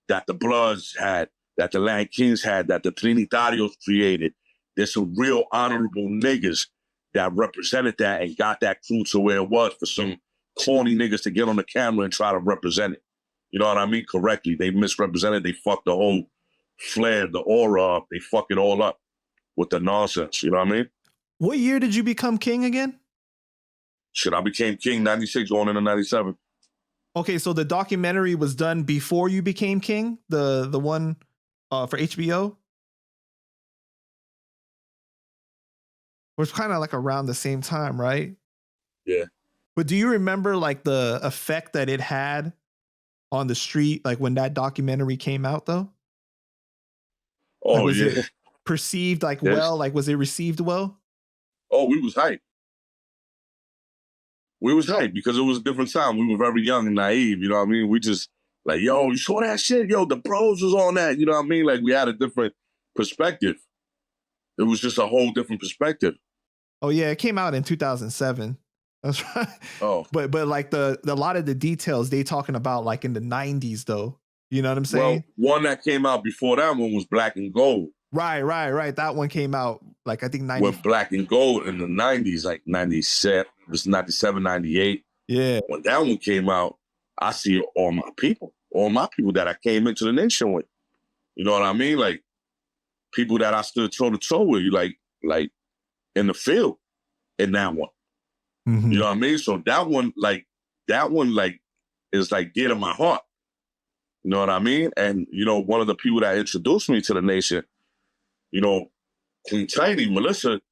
that the Bloods had, that the Land Kings had, that the Trinitarios created. There's some real honorable niggas that represented that and got that crew to where it was for some corny niggas to get on the camera and try to represent it. You know what I mean? Correctly. They misrepresented, they fucked the whole flair, the aura up. They fuck it all up with the nonsense. You know what I mean? What year did you become king again? Shit, I became king 96 going into 97. Okay, so the documentary was done before you became king? The one for HBO? It was kind of like around the same time, right? Yeah. But do you remember like the effect that it had on the street, like when that documentary came out though? Like Oh, was yeah. it perceived like Yes. well? Like was it received well? Oh, we was hyped. We was hyped because it was a different time. We were very young and naive, you know what I mean? We just like, yo, you saw that shit? Yo, the pros was on that, you know what I mean? Like we had a different perspective. It was just a whole different perspective. Oh yeah, it came out in 2007. That's right. Oh. But like the lot of the details they talking about like in the 90s though. You know what I'm saying? Well, one that came out before that one was Black and Gold. Right. That one came out like I think 90. With Black and Gold in the 90s, like 97, it was 97, 98. Yeah. When that one came out, I see all my people that I came into the nation with. You know what I mean? Like people that I stood toe to toe with, like in the field in that one. Mm-hmm. You know what I mean? So that one is like dear to my heart. You know what I mean? And, you know, one of the people that introduced me to the nation, you know, Queen Tiny, Melissa,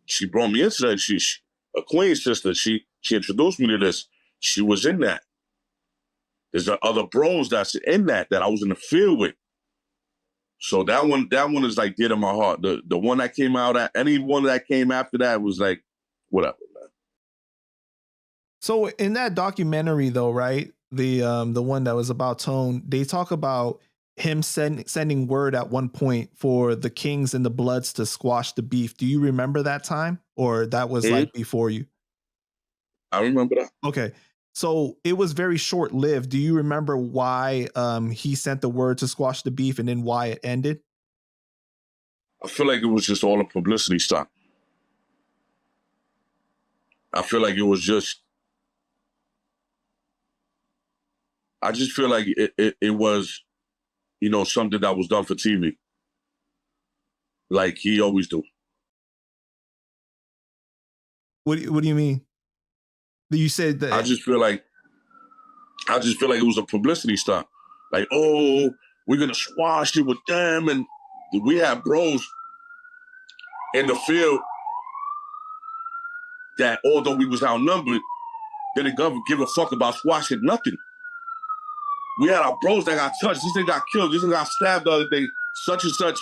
she brought me into that. She a Queen sister. She introduced me to this. She was in that. There's other bros that's in that I was in the field with. So that one is like dear to my heart. The one that came out, any one that came after that was like, whatever, man. So in that documentary though, right? The one that was about Tone, they talk about him sending word at one point for the Kings and the Bloods to squash the beef. Do you remember that time? Or that was like before you? I remember that. Okay. So it was very short lived. Do you remember why he sent the word to squash the beef and then why it ended? I feel like it was just all a publicity stunt. I feel like it was just, I just feel like it was, you know, something that was done for TV. Like he always do. What do you mean? You said I that. just feel like it was a publicity stunt. Like, oh, we're gonna squash it with them, and we have bros in the field that, although we was outnumbered, didn't give a fuck about squashing nothing. We had our bros that got touched. This thing got killed. This thing got stabbed the other day. Such and such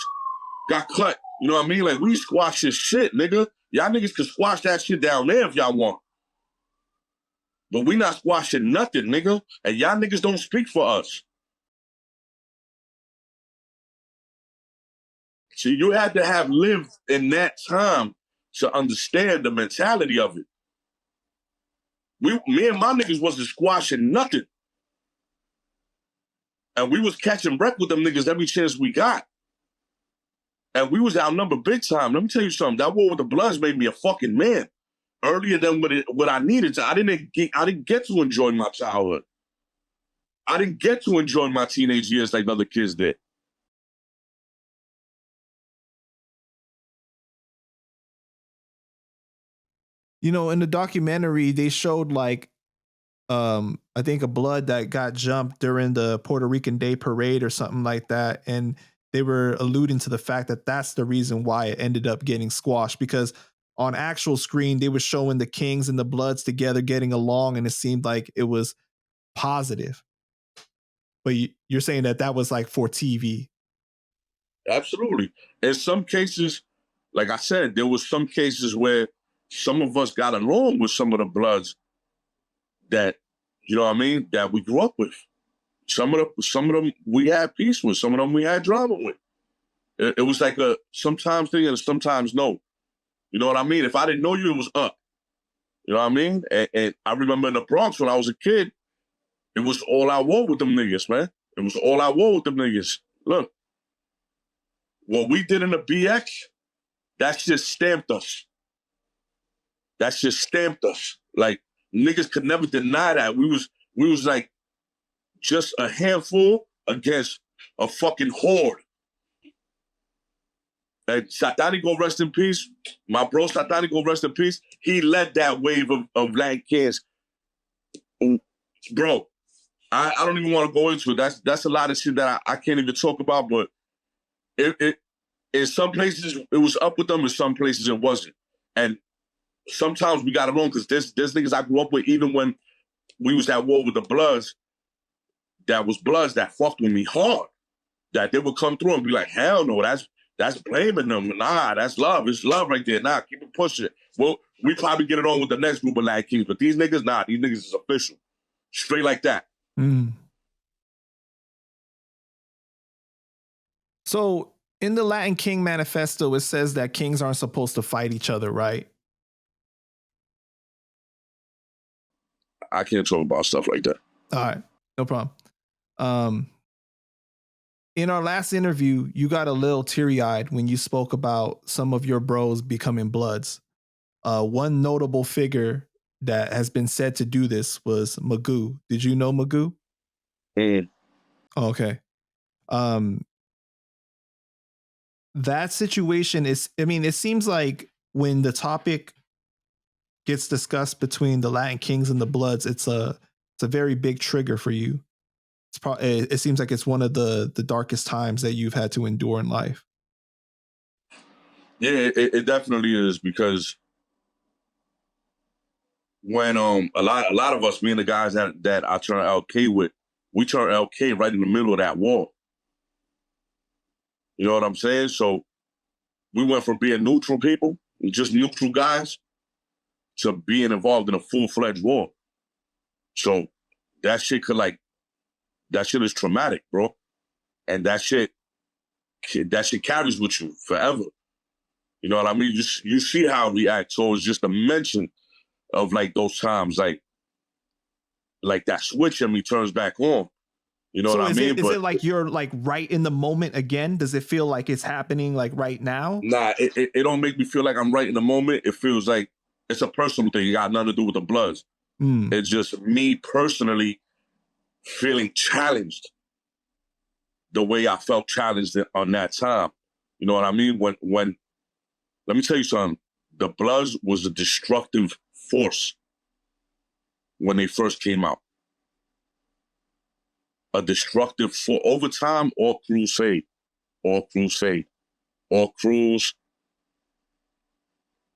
got cut. You know what I mean? Like, we squash this shit, nigga. Y'all niggas can squash that shit down there if y'all want. But we not squashing nothing, nigga. And y'all niggas don't speak for us. See, you had to have lived in that time to understand the mentality of it. Me and my niggas wasn't squashing nothing. And we was catching breath with them niggas every chance we got. And we was outnumbered big time. Let me tell you something. That war with the Bloods made me a fucking man. Earlier than what I needed to. I didn't get to enjoy my childhood. I didn't get to enjoy my teenage years like other kids did. You know, in the documentary, they showed like I think a blood that got jumped during the Puerto Rican Day Parade or something like that, and they were alluding to the fact that that's the reason why it ended up getting squashed, because on actual screen they were showing the Kings and the Bloods together getting along, and it seemed like it was positive. But you're saying that that was like for TV. Absolutely. In some cases, like I said, there was some cases where some of us got along with some of the Bloods that, you know what I mean, that we grew up with. Some of them we had peace with. Some of them we had drama with. It was like a sometimes thing and a sometimes no. You know what I mean? If I didn't know you, it was up. You know what I mean? And I remember in the Bronx when I was a kid, it was all out war with them niggas, man. It was all out war with them niggas. Look, what we did in the BX, that shit stamped us. That shit stamped us. Like, niggas could never deny that. We was like just a handful against a fucking horde. And Satani go rest in peace. My bro Satani go rest in peace. He led that wave of Latin kids. Bro, I don't even want to go into it. That's a lot of shit that I can't even talk about, but it in some places it was up with them, in some places it wasn't. And sometimes we got it wrong because there's niggas I grew up with, even when we was at war with the Bloods, that was Bloods that fucked with me hard. That they would come through and be like, hell no, that's blaming them. Nah, that's love. It's love right there. Nah, keep it pushing it. Well, we probably get it on with the next group of Latin Kings, but these niggas, nah, these niggas is official. Straight like that. Mm. So in the Latin King Manifesto, it says that kings aren't supposed to fight each other, right? I can't talk about stuff like that. All right, no problem. In our last interview, you got a little teary-eyed when you spoke about some of your bros becoming Bloods. One notable figure that has been said to do this was Magoo. Did you know Magoo? Okay. That situation is, I mean, it seems like when the topic gets discussed between the Latin Kings and the Bloods, it's a very big trigger for you. It seems like it's one of the darkest times that you've had to endure in life. Yeah, it definitely is, because when a lot of us, me and the guys that I turned LK with, we turned LK right in the middle of that war. You know what I'm saying? So we went from being neutral people, just neutral guys, to being involved in a full-fledged war. So that shit is traumatic, bro. And that shit carries with you forever. You know what I mean? You see how we act. So it's just a mention of like those times, like that switch in me turns back on. You know what I mean? Is it like you're like right in the moment again? Does it feel like it's happening like right now? Nah, it don't make me feel like I'm right in the moment. It feels like it's a personal thing. It got nothing to do with the Bloods. It's just me personally feeling challenged the way I felt challenged on that time. You know what I mean? When let me tell you something. The Bloods was a destructive force. when they first came out. A destructive for overtime or crusade, or crusade, or cruise.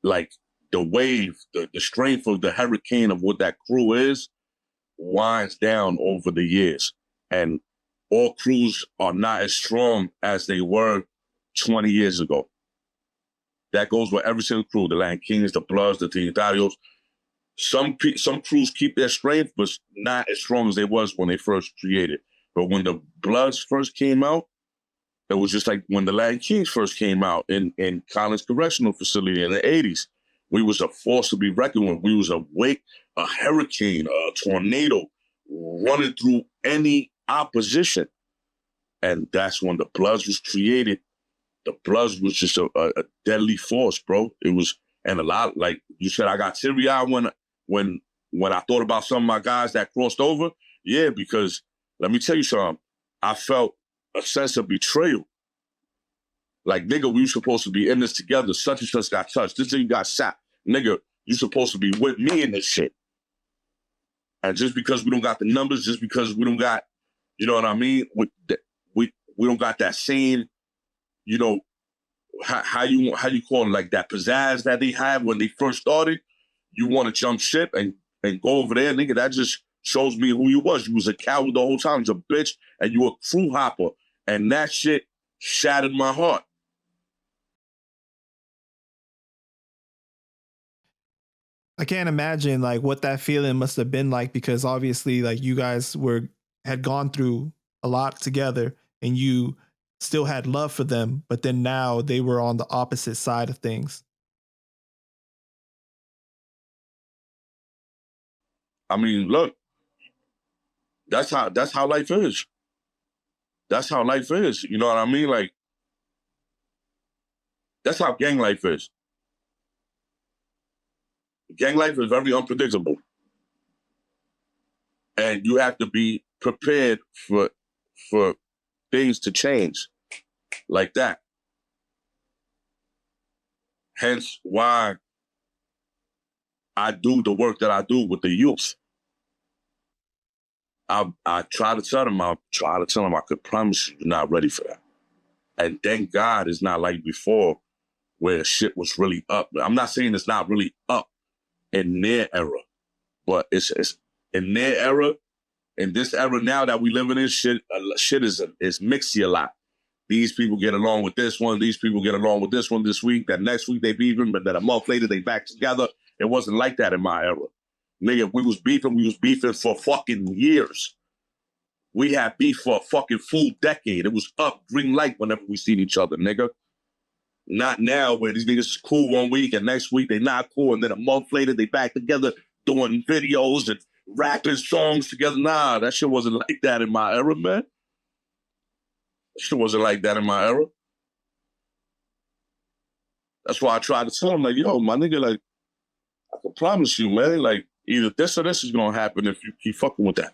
Like the wave, the strength of the hurricane of what that crew is winds down over the years. And all crews are not as strong as they were 20 years ago. That goes with every single crew, the Land Kings, the Bloods, the Trinitarios. Some crews keep their strength, but not as strong as they was when they first created. But when the Bloods first came out, it was just like when the Land Kings first came out in Collins Correctional Facility in the 80s. We was a force to be reckoned with. We was a wake, a hurricane, a tornado running through any opposition. And that's when the Bloods was created. The Bloods was just a deadly force, bro. It was, and a lot, like you said, I got teary-eyed when I thought about some of my guys that crossed over. Yeah, because let me tell you something. I felt a sense of betrayal. Like, nigga, we were supposed to be in this together. Such and such got touched. This nigga got shot. Nigga, you supposed to be with me in this shit. And just because we don't got the numbers, just because we don't got, you know what I mean? We don't got that same, you know, how you call it, like that pizzazz that they had when they first started. You want to jump ship and go over there, nigga. That just shows me who you was. You was a coward the whole time. You was a bitch, and you a crew hopper. And that shit shattered my heart. I can't imagine like what that feeling must have been like, because obviously like you guys had gone through a lot together and you still had love for them, but then now they were on the opposite side of things. I mean, look, that's how life is. That's how life is. You know what I mean? Like, that's how gang life is. Gang life is very unpredictable. And you have to be prepared for things to change like that. Hence why I do the work that I do with the youth. I try to tell them, I could promise you, you're not ready for that. And thank God it's not like before where shit was really up. I'm not saying it's not really up in their era, but it's in their era, in this era now that we living in, shit is mixy a lot. These people get along with this one, these people get along with this one this week, that next week they beefing, but then a month later they back together. It wasn't like that in my era. Nigga, we was beefing for fucking years. We had beef for a fucking full decade. It was up, green light whenever we seen each other, nigga. Not now where these niggas is cool one week and next week they not cool, and then a month later they back together doing videos and rapping songs together. Nah, that shit wasn't like that in my era, man. That shit wasn't like that in my era. That's why I tried to tell him, like, yo, my nigga, like, I can promise you, man, like, either this or this is gonna happen if you keep fucking with that.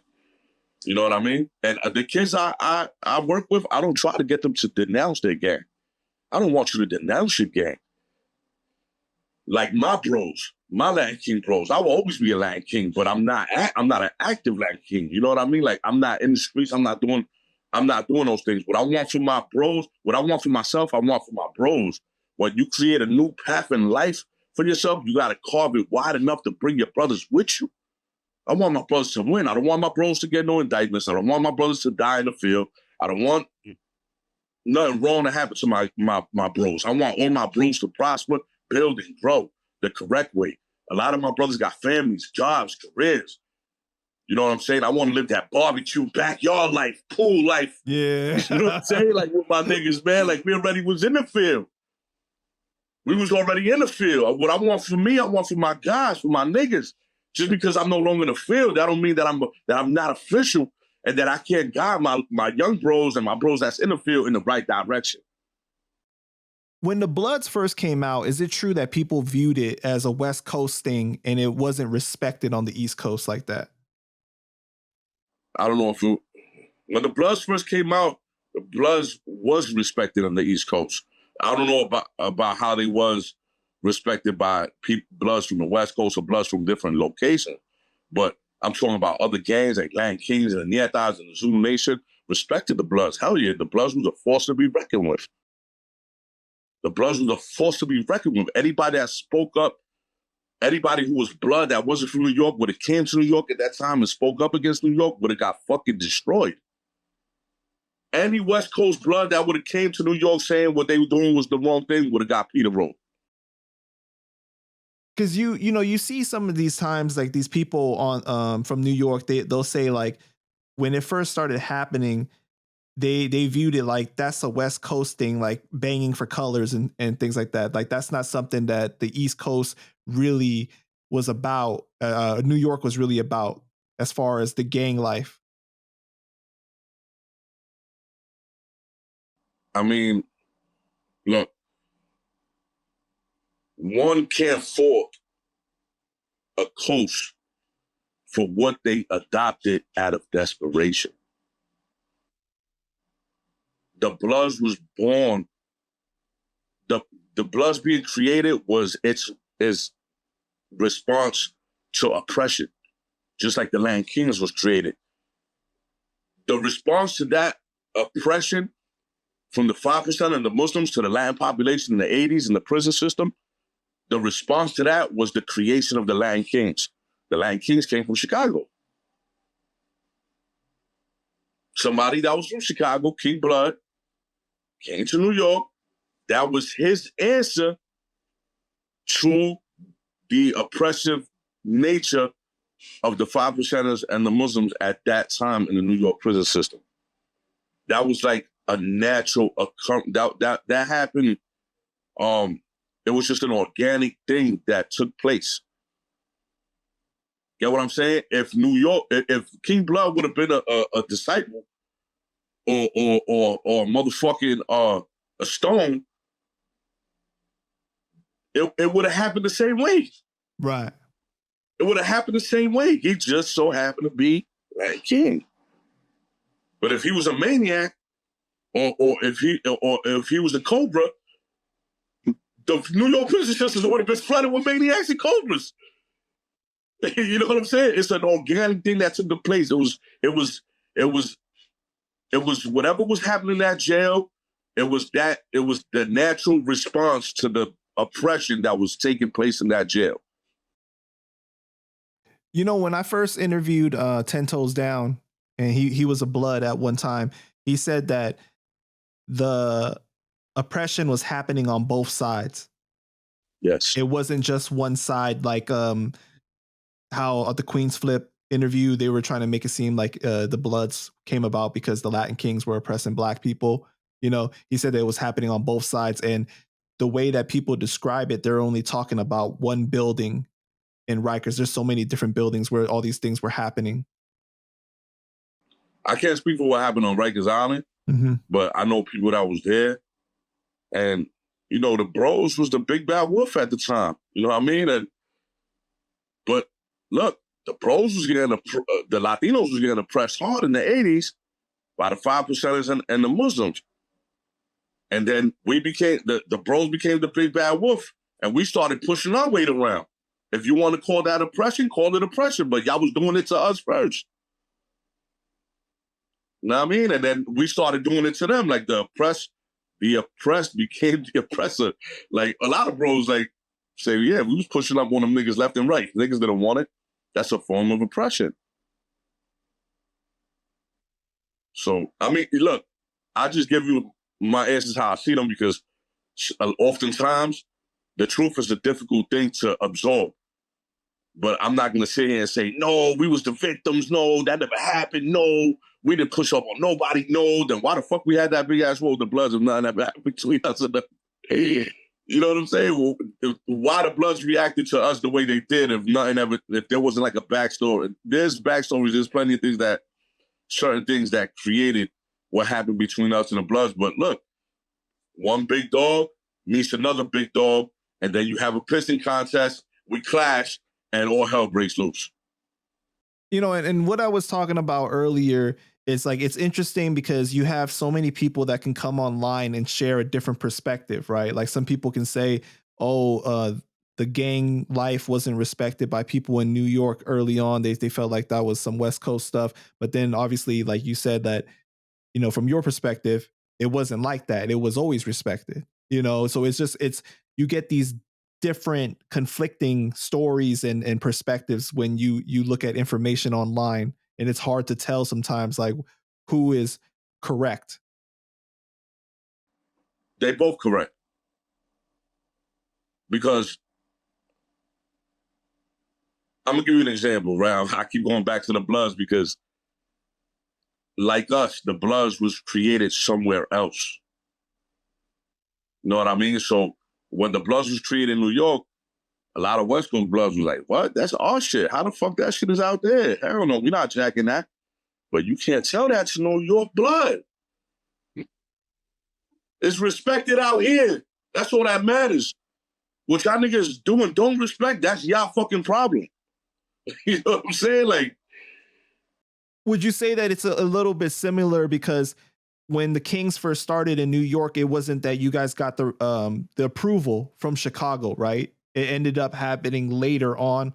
You know what I mean? And the kids I work with, I don't try to get them to denounce their gang. I don't want you to denounce your gang. Like my bros, my Land King bros, I will always be a Land King, but I'm not an active Land King. You know what I mean? Like, I'm not in the streets. I'm not doing those things. What I want for my bros, what I want for myself, I want for my bros. When you create a new path in life for yourself, you got to carve it wide enough to bring your brothers with you. I want my brothers to win. I don't want my bros to get no indictments. I don't want my brothers to die in the field. I don't want nothing wrong to happen to my bros. I want all my bros to prosper, build, and grow the correct way. A lot of my brothers got families, jobs, careers. You know what I'm saying? I want to live that barbecue, backyard life, pool life. Yeah. You know what I'm saying? Like with my niggas, man, like we already was in the field. We was already in the field. What I want for me, I want for my guys, for my niggas. Just because I'm no longer in the field, that don't mean that I'm not official and that I can't guide my young bros and my bros that's in the field in the right direction. When the Bloods first came out, is it true that people viewed it as a West Coast thing and it wasn't respected on the East Coast like that? I don't know when the Bloods first came out, the Bloods was respected on the East Coast. I don't know about how they was respected by Bloods from the West Coast or Bloods from different locations, but I'm talking about other gangs like Land Kings and the Nietas and the Zulu Nation respected the Bloods. Hell yeah, the Bloods was a force to be reckoned with. The Bloods was a force to be reckoned with. Anybody that spoke up, anybody who was Blood that wasn't from New York, would have came to New York at that time and spoke up against New York, would have got fucking destroyed. Any West Coast Blood that would have came to New York saying what they were doing was the wrong thing would have got Peter rolled. Because you see some of these times, like these people on from New York, they'll say like when it first started happening, they viewed it like that's a West Coast thing, like banging for colors and things like that. Like that's not something that the East Coast really was about. New York was really about as far as the gang life. I mean, look, one can't fault a coast for what they adopted out of desperation. The Bloods was born. The Bloods being created was its response to oppression, just like the Land Kings was created. The response to that oppression from the 5% and the Muslims to the Latin population in the 80s and the prison system, the response to that was the creation of the Land Kings. The Land Kings came from Chicago. Somebody that was from Chicago, King Blood, came to New York. That was his answer to the oppressive nature of the 5%ers and the Muslims at that time in the New York prison system. That was like a natural occurrence. That happened. It was just an organic thing that took place. Get what I'm saying? If King Blood would have been a disciple or motherfucking a stone, it would have happened the same way. Right. It would have happened the same way. He just so happened to be that king. But if he was a maniac, or if he was a cobra, the New York prison system would have been flooded with maniacs and cobras. You know what I'm saying? It's an organic thing that took place. It was whatever was happening in that jail. It was the natural response to the oppression that was taking place in that jail. You know, when I first interviewed 10 Toes Down, and he was a Blood at one time, he said that the oppression was happening on both sides. Yes. It wasn't just one side, like how at the Queen's Flip interview, they were trying to make it seem like the Bloods came about because the Latin Kings were oppressing Black people. You know, he said that it was happening on both sides. And the way that people describe it, they're only talking about one building in Rikers. There's so many different buildings where all these things were happening. I can't speak for what happened on Rikers Island, but I know people that was there. And, you know, the Bros was the big bad wolf at the time. You know what I mean? But look, the Bros was getting, the Latinos was getting oppressed hard in the 80s by the 5%ers and the Muslims. And then the Bros became the big bad wolf, and we started pushing our weight around. If you want to call that oppression, call it oppression, but y'all was doing it to us first. You know what I mean? And then we started doing it to them. Like the oppressed became the oppressor. Like a lot of bros like say, yeah, we was pushing up on them niggas left and right. Niggas didn't want it. That's a form of oppression. So, I mean, look, I just give you my answers how I see them because oftentimes the truth is a difficult thing to absorb. But I'm not going to sit here and say, no, we was the victims. No, that never happened. No, we didn't push up on nobody. No, then why the fuck we had that big ass war with the Bloods if nothing ever happened between us and them? You know what I'm saying? Well, why the Bloods reacted to us the way they did if there wasn't like a backstory. There's backstories. There's plenty of certain things that created what happened between us and the Bloods. But look, one big dog meets another big dog, and then you have a pissing contest, we clash, and all hell breaks loose. You know, and what I was talking about earlier is like, it's interesting because you have so many people that can come online and share a different perspective, right? Like some people can say, oh, the gang life wasn't respected by people in New York early on. They felt like that was some West Coast stuff. But then obviously, like you said, that, from your perspective, it wasn't like that. It was always respected, So it's you get these different conflicting stories and perspectives when you look at information online, and it's hard to tell sometimes, like, who is correct. They both correct. Because I'm gonna give you an example, right? I keep going back to the Bloods because, like us, the Bloods was created somewhere else. You know what I mean? So when the Bloods was created in New York, a lot of West Coast Bloods was like, what? That's our shit. How the fuck that shit is out there? Hell no, we're not jacking that. But you can't tell that to New York blood. It's respected out here. That's all that matters. What y'all niggas doing don't respect, that's y'all fucking problem. You know what I'm saying? Like, would you say that it's a little bit similar because when the Kings first started in New York, it wasn't that you guys got the approval from Chicago, right? It ended up happening later on.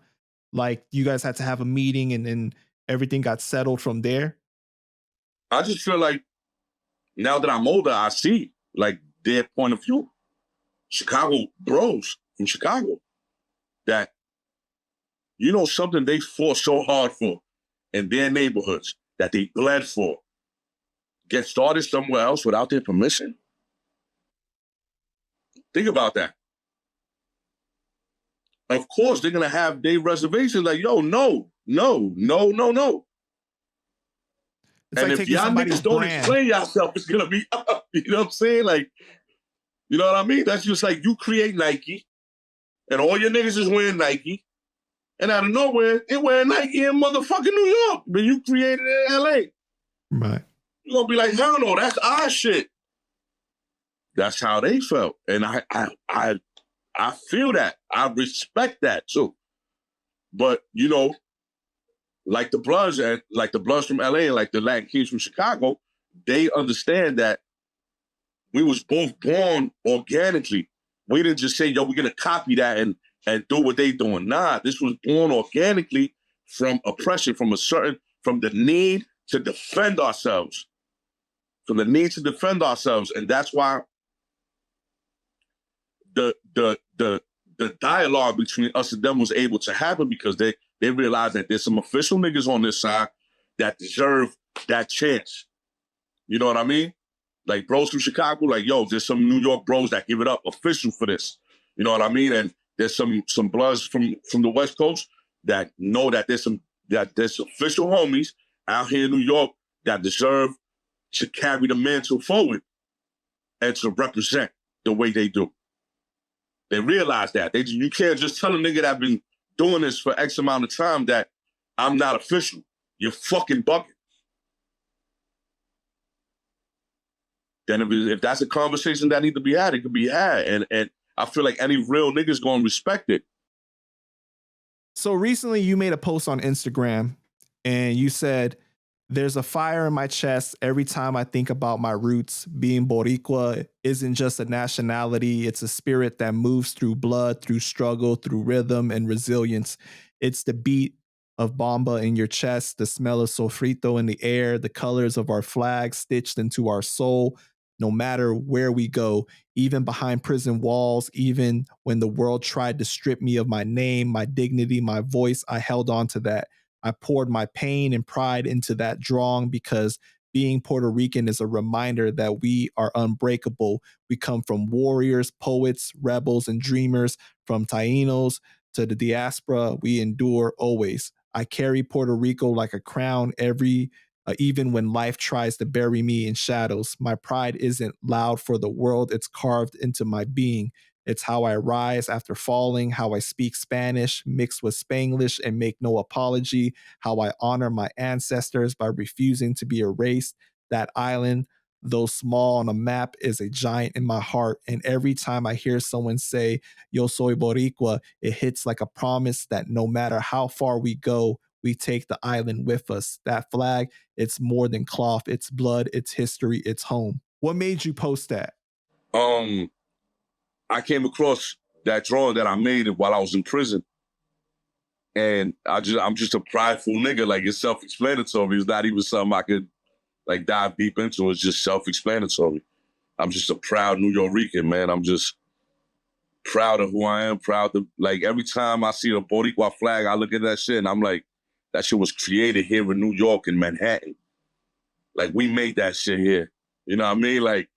Like, you guys had to have a meeting and everything got settled from there. I just feel like now that I'm older, I see like their point of view. Chicago bros from Chicago that, something they fought so hard for in their neighborhoods that they bled for, get started somewhere else without their permission. Think about that. Of course, they're going to have their reservations like, yo, no. It's And like if y'all niggas don't explain yourself, it's going to be up. You know what I'm saying? Like, you know what I mean? That's just like you create Nike, and all your niggas is wearing Nike, and out of nowhere, they're wearing Nike in motherfucking New York, but you created it in LA. Right. You're going to be like, hell no, that's our shit. That's how they felt. And I feel that. I respect that too. But, like the Bloods from LA and like the Latin Kings from Chicago, they understand that we was both born organically. We didn't just say, yo, we're going to copy that and do what they doing. Nah, this was born organically from oppression, from the need to defend ourselves. And that's why the dialogue between us and them was able to happen, because they realized that there's some official niggas on this side that deserve that chance. You know what I mean? Like bros from Chicago, like, yo, there's some New York bros that give it up official for this. You know what I mean? And there's some Bloods from the West Coast that know that there's official homies out here in New York that deserve to carry the mantle forward and to represent the way they do. They realize that. You can't just tell a nigga that been doing this for X amount of time that I'm not official. You're fucking bugging. Then if that's a conversation that needs to be had, it could be had. And I feel like any real nigga's going to respect it. So recently you made a post on Instagram and you said, there's a fire in my chest every time I think about my roots. Being Boricua isn't just a nationality. It's a spirit that moves through blood, through struggle, through rhythm and resilience. It's the beat of bomba in your chest, the smell of sofrito in the air, the colors of our flag stitched into our soul. No matter where we go, even behind prison walls, even when the world tried to strip me of my name, my dignity, my voice, I held on to that. I poured my pain and pride into that drawing because being Puerto Rican is a reminder that we are unbreakable. We come from warriors, poets, rebels, and dreamers, from Tainos to the diaspora. We endure always. I carry Puerto Rico like a crown even when life tries to bury me in shadows. My pride isn't loud for the world. It's carved into my being. It's how I rise after falling, how I speak Spanish mixed with Spanglish and make no apology, how I honor my ancestors by refusing to be erased. That island, though small on a map, is a giant in my heart. And every time I hear someone say, Yo soy Boricua, it hits like a promise that no matter how far we go, we take the island with us. That flag, it's more than cloth, it's blood, it's history, it's home. What made you post that? I came across that drawing that I made while I was in prison. And I'm just a prideful nigga. Like, it's self-explanatory. It's not even something I could like dive deep into. It's just self-explanatory. I'm just a proud New Yorican, man. I'm just proud of who I am, proud to, like, every time I see a Boricua flag, I look at that shit and I'm like, that shit was created here in New York, in Manhattan. Like, we made that shit here. You know what I mean? Like,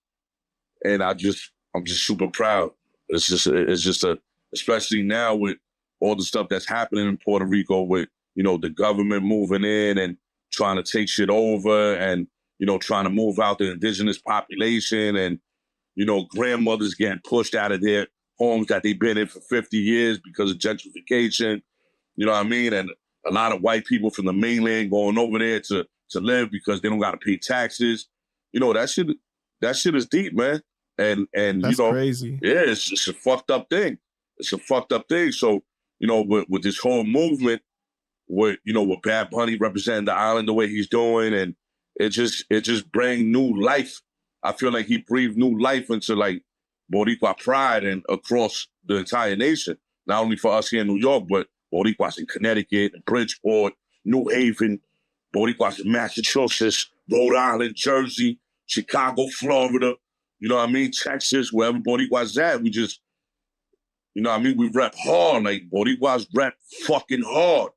and I'm just super proud. It's just especially now with all the stuff that's happening in Puerto Rico with, you know, the government moving in and trying to take shit over and, you know, trying to move out the indigenous population and, you know, grandmothers getting pushed out of their homes that they've been in for 50 years because of gentrification. You know what I mean? And a lot of white people from the mainland going over there to live because they don't got to pay taxes. You know, that shit is deep, man. And you That's know, crazy. yeah, it's a fucked up thing. It's a fucked up thing. So, you know, with this whole movement, with, you know, with Bad Bunny representing the island the way he's doing, and it just bring new life. I feel like he breathed new life into like Boricua pride and across the entire nation. Not only for us here in New York, but Boricuas in Connecticut, Bridgeport, New Haven, Boricuas in Massachusetts, Rhode Island, Jersey, Chicago, Florida. You know what I mean? Texas, wherever Boricuas at, we just, you know what I mean? We rep hard. Like, Boricuas rep fucking hard.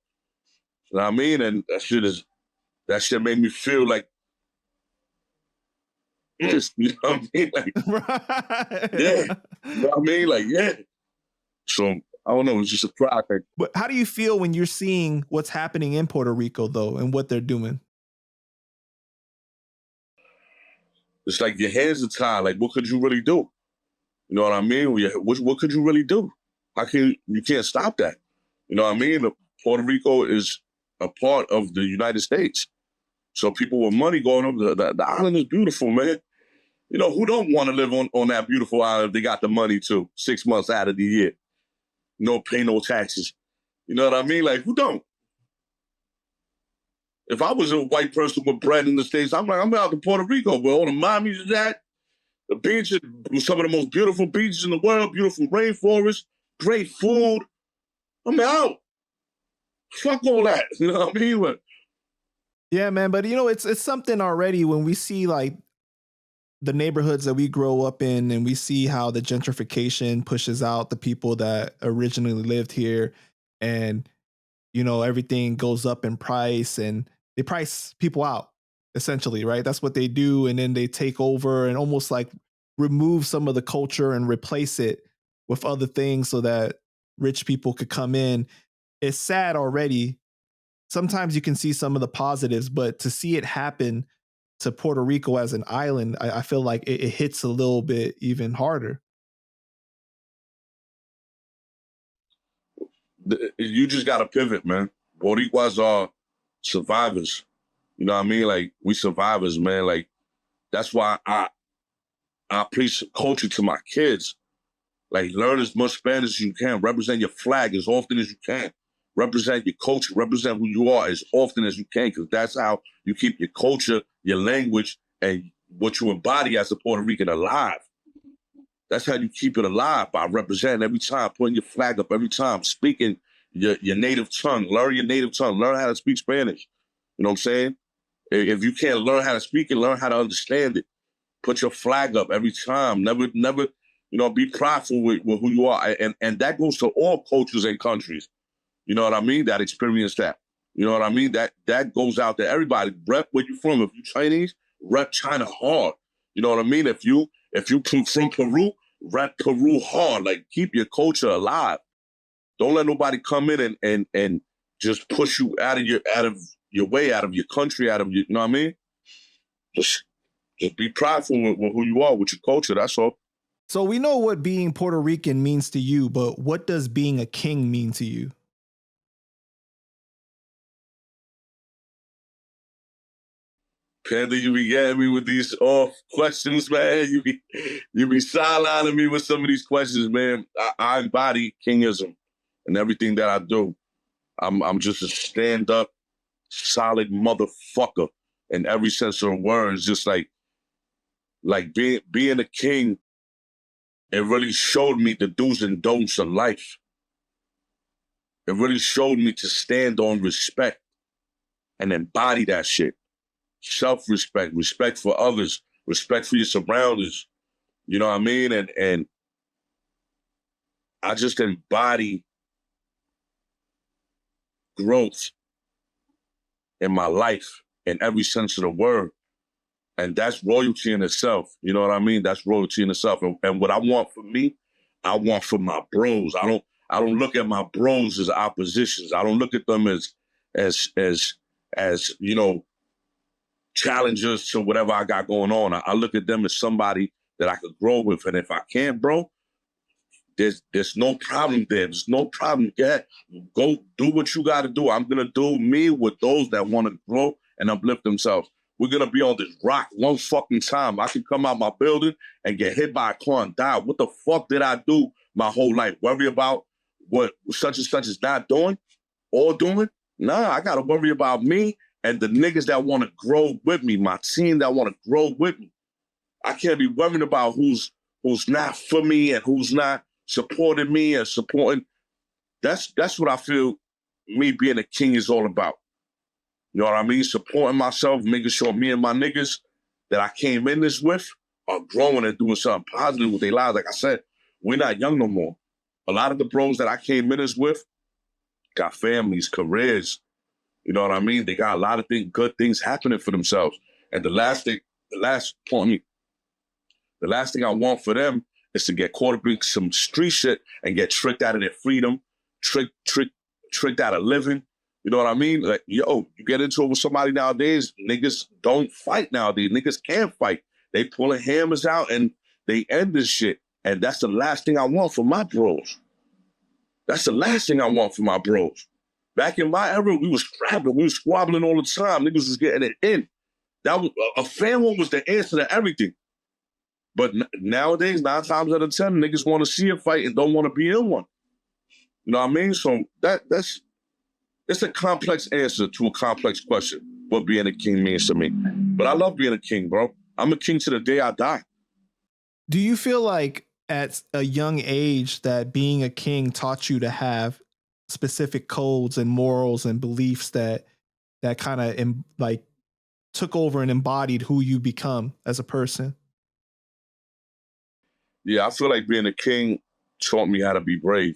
You know what I mean? And that shit made me feel like this. You know what I mean? Like, yeah. Right. You know what I mean? Like, yeah. So, I don't know. It's just a pride thing. But how do you feel when you're seeing what's happening in Puerto Rico, though, and what they're doing? It's like your hands are tied. Like, what could you really do? You know what I mean? What could you really do? You can't stop that. You know what I mean? Puerto Rico is a part of the United States. So people with money going over, the island is beautiful, man. You know, who don't want to live on that beautiful island if they got the money to 6 months out of the year? No pay, no taxes. You know what I mean? Like, who don't? If I was a white person with bread in the States, I'm like, I'm out to Puerto Rico where all the mommies is at. The beaches, some of the most beautiful beaches in the world, beautiful rainforest, great food. I'm out. Fuck all that. You know what I mean? But Yeah, man. But you know, it's something already when we see like the neighborhoods that we grow up in and we see how the gentrification pushes out the people that originally lived here, and you know everything goes up in price and they price people out essentially, right? That's what they do, and then they take over and almost like remove some of the culture and replace it with other things so that rich people could come in. It's sad already. Sometimes you can see some of the positives, but to see it happen to Puerto Rico as an island, I feel like it hits a little bit even harder. you just got to pivot, man. Boricuas are survivors. You know what I mean? Like, we survivors, man. Like, that's why I preach culture to my kids. Like, learn as much Spanish as you can. Represent your flag as often as you can. Represent your culture. Represent who you are as often as you can, because that's how you keep your culture, your language, and what you embody as a Puerto Rican alive. That's how you keep it alive, by representing every time, putting your flag up every time, speaking your native tongue. Learn your native tongue. Learn how to speak Spanish. You know what I'm saying? If you can't learn how to speak it, learn how to understand it. Put your flag up every time. Never, you know, be prideful with who you are. And that goes to all cultures and countries. You know what I mean? That experience that. You know what I mean? That goes out to everybody. Rep where you from. If you Chinese, rep China hard. You know what I mean? If you from Peru, rep Peru hard. Like, keep your culture alive. Don't let nobody come in and just push you out of your way, out of your country, out of your, you know what I mean? Just be prideful with who you are, with your culture. That's all. So we know what being Puerto Rican means to you, but what does being a king mean to you? Panda, you be getting me with these off questions, man. You be sidelining me with some of these questions, man. I embody kingism in everything that I do. I'm just a stand-up, solid motherfucker in every sense of the word. It's just like being a king it really showed me the do's and don'ts of life. It really showed me to stand on respect and embody that shit. Self-respect, respect for others, respect for your surroundings. You know what I mean? And I just embody growth in my life in every sense of the word. And that's royalty in itself. You know what I mean? That's royalty in itself. And what I want for me, I want for my bros. I don't look at my bros as oppositions. I don't look at them as you know, challengers to whatever I got going on. I look at them as somebody that I could grow with. And if I can't, bro, there's no problem there. There's no problem. Yeah, go do what you got to do. I'm gonna do me with those that want to grow and uplift themselves. We're gonna be on this rock one fucking time. I can come out my building and get hit by a car and die. What the fuck did I do my whole life? Worry about what such and such is not doing or doing? Nah, I gotta worry about me and the niggas that want to grow with me, my team that want to grow with me. I can't be worrying about who's not for me and who's not supporting me and supporting. That's what I feel me being a king is all about. You know what I mean? Supporting myself, making sure me and my niggas that I came in this with are growing and doing something positive with their lives. Like I said, we're not young no more. A lot of the bros that I came in this with got families, careers. You know what I mean? They got a lot of good things happening for themselves. And the last thing I want for them is to get caught up in some street shit and get tricked out of their freedom, tricked out of living. You know what I mean? Like, yo, you get into it with somebody nowadays, niggas don't fight nowadays. Niggas can't fight. They pulling hammers out and they end this shit. And that's the last thing I want for my bros. That's the last thing I want for my bros. Back in my era, we was scrapping, we was squabbling all the time. Niggas was getting it in. That was a family was the answer to everything. But nowadays, 9 times out of 10, niggas want to see a fight and don't want to be in one. You know what I mean? So that's it's a complex answer to a complex question, what being a king means to me. But I love being a king, bro. I'm a king to the day I die. Do you feel like at a young age that being a king taught you to have specific codes and morals and beliefs that kind of like took over and embodied who you become as a person? Yeah, I feel like being a king taught me how to be brave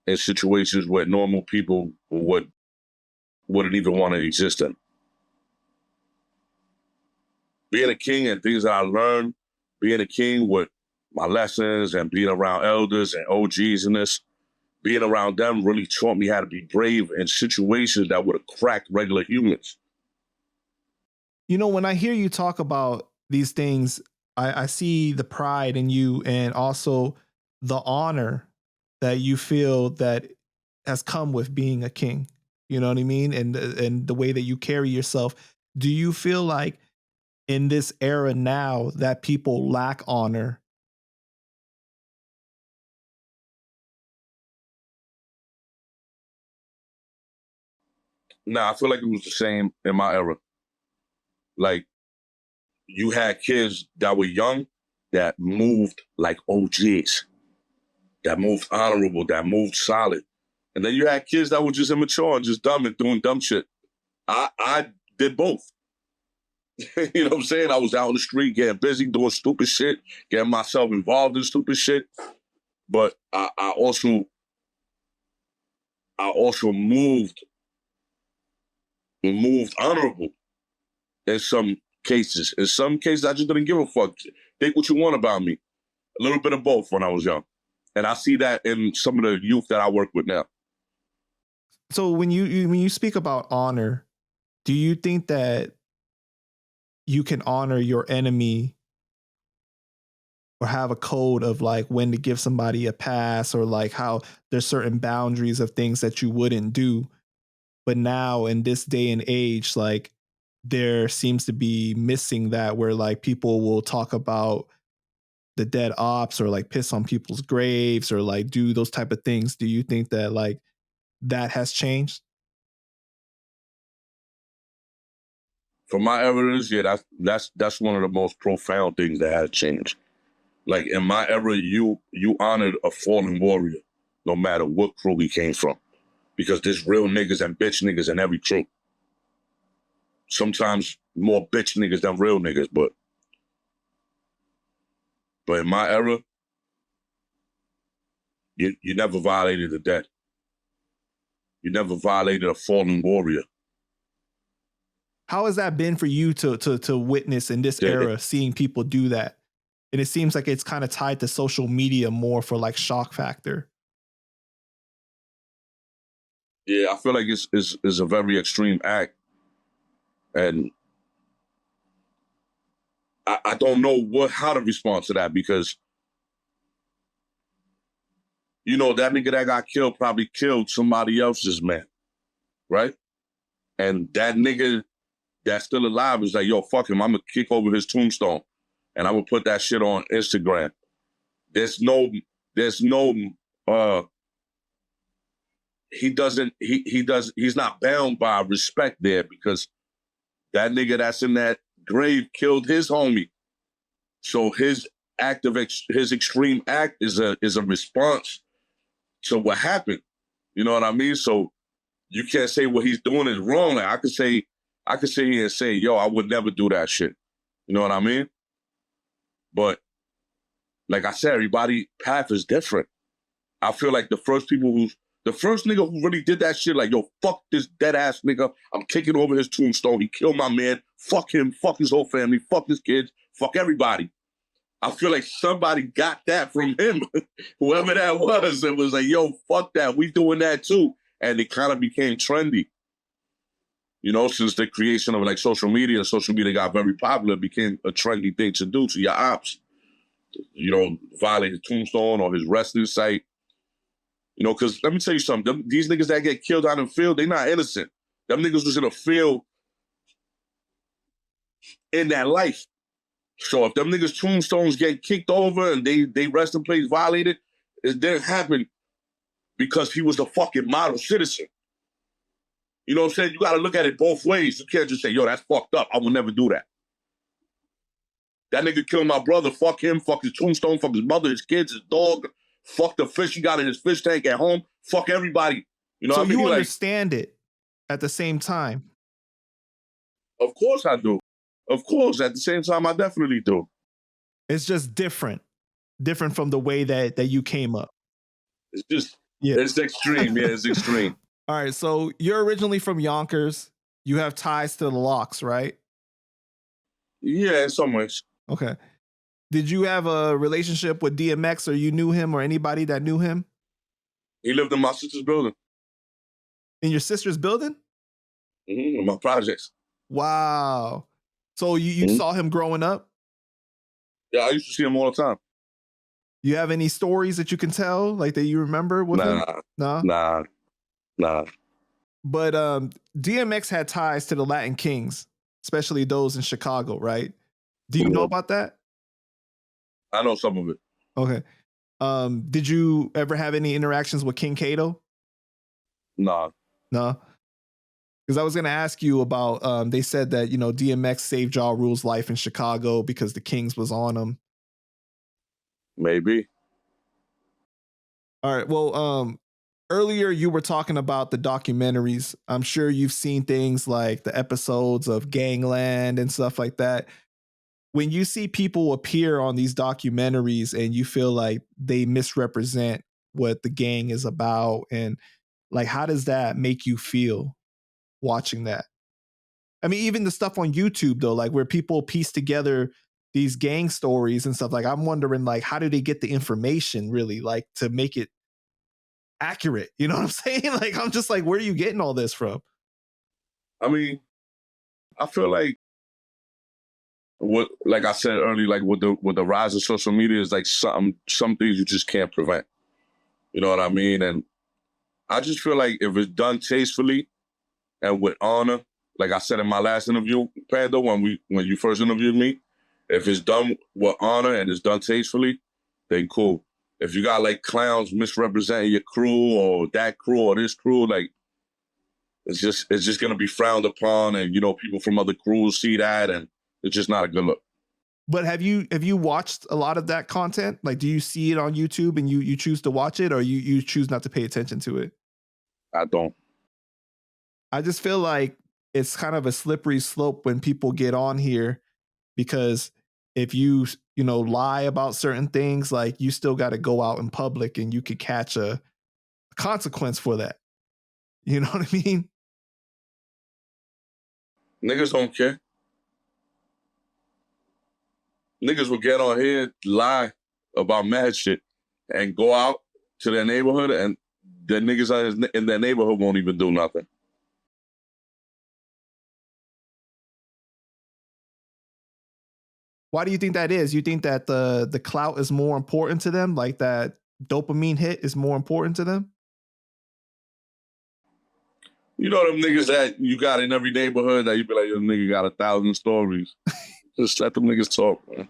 in situations where normal people wouldn't even want to exist in. Being a king and things that I learned, being a king with my lessons and being around elders and OGs in this, being around them really taught me how to be brave in situations that would have cracked regular humans. You know, when I hear you talk about these things, I see the pride in you and also the honor that you feel that has come with being a king. You know what I mean? And the way that you carry yourself. Do you feel like in this era now that people lack honor? Nah, I feel like it was the same in my era. Like, you had kids that were young that moved like OGs, that moved honorable, that moved solid. And then you had kids that were just immature and just dumb and doing dumb shit. I did both. You know what I'm saying? I was out on the street getting busy, doing stupid shit, getting myself involved in stupid shit. But I also moved honorable in some cases. In some cases, I just didn't give a fuck. Think what you want about me. A little bit of both when I was young. And I see that in some of the youth that I work with now. So when you speak about honor, do you think that you can honor your enemy or have a code of like when to give somebody a pass or like how there's certain boundaries of things that you wouldn't do? But now in this day and age, like there seems to be missing that where like people will talk about the dead ops or like piss on people's graves or like do those type of things. Do you think that like that has changed? For my evidence, yeah, that's one of the most profound things that has changed. Like in my era, you honored a fallen warrior, no matter what crew he came from, because there's real niggas and bitch niggas in every crew. Sometimes more bitch niggas than real niggas, but in my era, you never violated the dead. You never violated a fallen warrior. How has that been for you to witness in this Yeah, era, seeing people do that? And it seems like it's kind of tied to social media more for like shock factor. yeah, I feel like it's a very extreme act, and I don't know how to respond to that because that nigga that got killed probably killed somebody else's man, right? And that nigga that's still alive is like, yo, fuck him. I'm gonna kick over his tombstone, and I'm gonna put that shit on Instagram. There's no, uh, he's not bound by respect there because that nigga that's in that grave killed his homie. So his his extreme act is a response to what happened. You know what I mean? So you can't say what he's doing is wrong. Like I could sit here and say, yo, I would never do that shit. You know what I mean? But like I said, everybody's path is different. I feel like the first nigga who really did that shit, like, yo, fuck this dead ass nigga. I'm kicking over his tombstone. He killed my man. Fuck him. Fuck his whole family. Fuck his kids. Fuck everybody. I feel like somebody got that from him, whoever that was. It was like, yo, fuck that. We doing that too. And it kind of became trendy. Since the creation of like social media got very popular, it became a trendy thing to do to your ops. Violate his tombstone or his resting site. Because let me tell you something. These niggas that get killed out in the field, they not innocent. Them niggas was in the field in that life. So if them niggas' tombstones get kicked over and they rest in place violated, it didn't happen because he was a fucking model citizen. You know what I'm saying? You got to look at it both ways. You can't just say, yo, that's fucked up. I will never do that. That nigga killed my brother. Fuck him. Fuck his tombstone. Fuck his mother, his kids, his dog. Fuck the fish he got in his fish tank at home. Fuck everybody. You know So what I mean? you Like, understand it at the same time. of course I do. Of course. At the same time, I definitely do. It's just different from the way that you came up. It's just, it's extreme. Yeah, it's extreme. All right. So you're originally from Yonkers. You have ties to the Locks, right? Yeah, in some ways. Okay. Did you have a relationship with DMX, or you knew him, or anybody that knew him? He lived in my sister's building. In your sister's building? Mm-hmm, in my projects. Wow. So you saw him growing up? Yeah, I used to see him all the time. You have any stories that you can tell, like that you remember with him? Nah. But DMX had ties to the Latin Kings, especially those in Chicago, right? Do you know about that? I know some of it. Okay. Did you ever have any interactions with King Kato? Nah. No. Because I was going to ask you about, they said that, DMX saved Ja Rule's life in Chicago because the Kings was on him. Maybe. All right. Well, earlier you were talking about the documentaries. I'm sure you've seen things like the episodes of Gangland and stuff like that. When you see people appear on these documentaries and you feel like they misrepresent what the gang is about, and like, how does that make you feel watching that? I mean, even the stuff on YouTube though, like where people piece together these gang stories and stuff, like I'm wondering, like, how do they get the information really, like, to make it accurate? You know what I'm saying? Like, I'm just like, where are you getting all this from? I mean, I feel like like I said earlier, like with the rise of social media is like some things you just can't prevent. You know what I mean? And I just feel like if it's done tastefully and with honor, like I said in my last interview, Panda, when you first interviewed me, if it's done with honor and it's done tastefully, then cool. If you got like clowns misrepresenting your crew or that crew or this crew, like it's just gonna be frowned upon, and people from other crews see that, and it's just not a good look. But have you watched a lot of that content? Like, do you see it on YouTube and you choose to watch it, or you choose not to pay attention to it? I don't. I just feel like it's kind of a slippery slope when people get on here because if you lie about certain things, like you still got to go out in public and you could catch a consequence for that. You know what I mean? Niggas don't care. Niggas will get on here, lie about mad shit, and go out to their neighborhood, and the niggas in their neighborhood won't even do nothing. Why do you think that is? You think that the clout is more important to them? Like that dopamine hit is more important to them? You know them niggas that you got in every neighborhood that you be like, yo, nigga got 1,000 stories. Just let them niggas talk, man.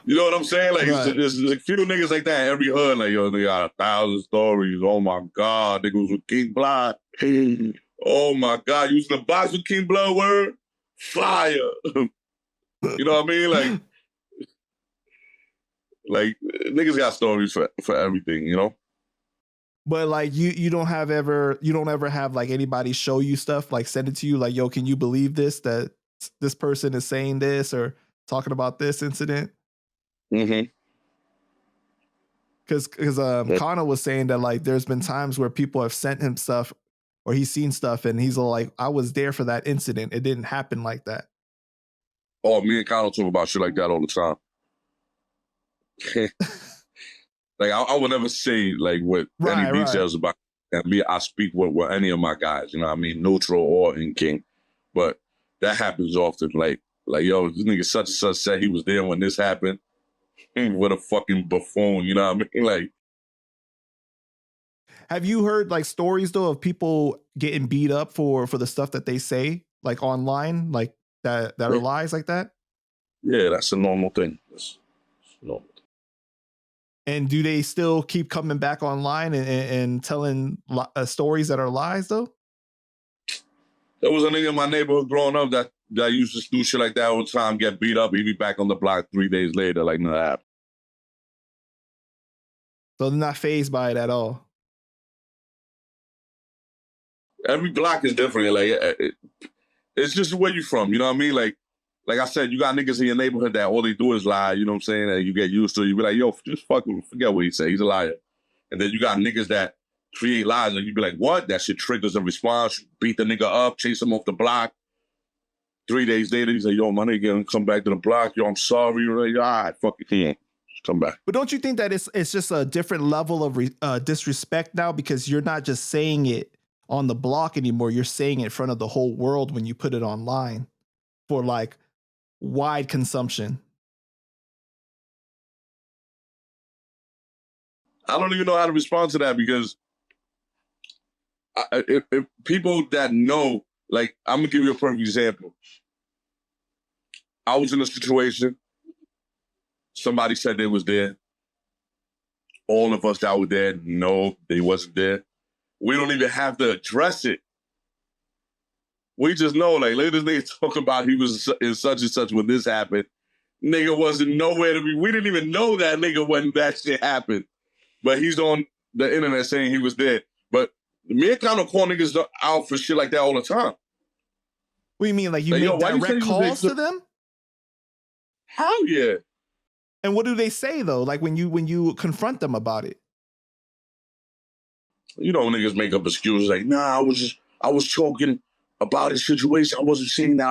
You know what I'm saying? Like, Right. there's a few niggas like that in every hood. Like, yo, they got 1,000 stories. Oh my God, niggas with King Blood. Oh my God, you using the box with King Blood word? Fire. You know what I mean? Like niggas got stories for everything, you know? But like you don't ever have like anybody show you stuff, like send it to you like, yo, can you believe this, that this person is saying this or talking about this incident? Mm-hmm. Because Connor was saying that like there's been times where people have sent him stuff or he's seen stuff and he's like, I was there for that incident. It didn't happen like that. Oh, me and Kyle talk about shit like that all the time. Like I would never say like what any details about. And me, I speak with any of my guys. You know what I mean, neutral or in King, but that happens often. Like yo, this nigga such and such said he was there when this happened. What a fucking buffoon. You know what I mean? Like, have you heard like stories though of people getting beat up for the stuff that they say like online, like that are lies like that? Yeah, that's a normal thing. That's normal. And do they still keep coming back online and telling stories that are lies though? There was a nigga in my neighborhood growing up that used to do shit like that all the time, get beat up. He'd be back on the block 3 days later, like nothing happened. So they're not fazed by it at all. Every block is different. Like it's just where you from. You know what I mean? Like I said, you got niggas in your neighborhood that all they do is lie. You know what I'm saying? And you get used to it. You be like, yo, just fucking forget what he said. He's a liar. And then you got niggas that create lies, and you be like, what? That shit triggers a response. Beat the nigga up, chase him off the block. 3 days later, he's like, yo, my nigga, come back to the block. Yo, I'm sorry. You're like, all right, fuck it. Come on. Come back. But don't you think that it's just a different level of disrespect now because you're not just saying it on the block anymore. You're saying it in front of the whole world when you put it online for like wide consumption. I don't even know how to respond to that because if people that know, like, I'm going to give you a perfect example. I was in a situation. Somebody said they was there. All of us that were there, no, they wasn't there. We don't even have to address it. We just know, like, later they talk about he was in such and such when this happened. Nigga wasn't nowhere to be. We didn't even know that nigga when that shit happened. But he's on the internet saying he was there. But me and Connor call niggas out for shit like that all the time. What do you mean? Like you make direct calls to them? Hell yeah. And what do they say though? Like when you confront them about it? You know, niggas make up excuses like, nah, I was talking about a situation. I wasn't saying that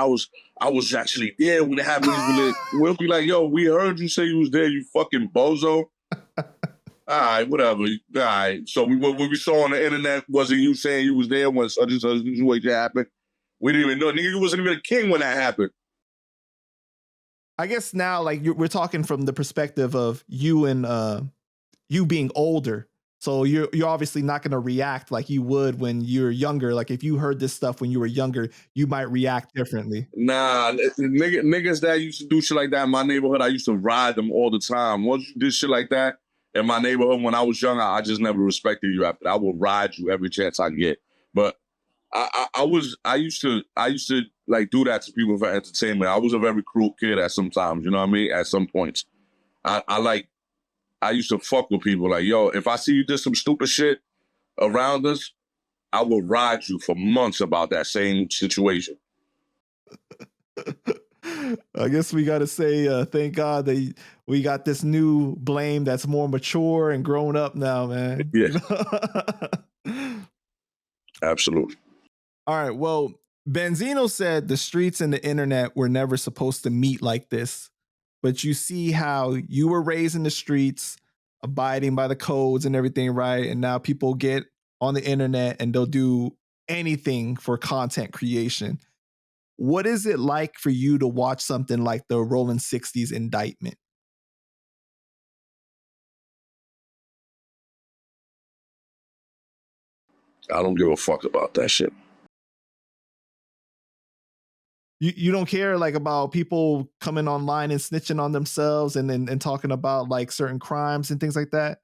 I was actually there when it happened. We'll be like, yo, we heard you say you was there, you fucking bozo. All right, whatever. All right. So what we saw on the internet wasn't you saying you was there when such and such situation happened. We didn't even know. Nigga, you wasn't even a king when that happened. I guess now, like we're talking from the perspective of you and you being older. So you're obviously not going to react like you would when you're younger. Like if you heard this stuff when you were younger, you might react differently. Nah, niggas that used to do shit like that in my neighborhood, I used to ride them all the time. Once you did shit like that in my neighborhood when I was young, I just never respected you after that. I will ride you every chance I get. But I used to like do that to people for entertainment. I was a very cruel kid at some times, you know what I mean? At some points. I used to fuck with people like, yo, if I see you did some stupid shit around us, I will ride you for months about that same situation. I guess we got to say thank God that we got this new Blame that's more mature and grown up now, man. Yeah. You know? Absolutely. All right. Well, Benzino said the streets and the internet were never supposed to meet like this. But you see how you were raised in the streets, abiding by the codes and everything, right? And now people get on the internet and they'll do anything for content creation. What is it like for you to watch something like the Rolling 60s indictment? I don't give a fuck about that shit. You don't care like about people coming online and snitching on themselves and talking about like certain crimes and things like that?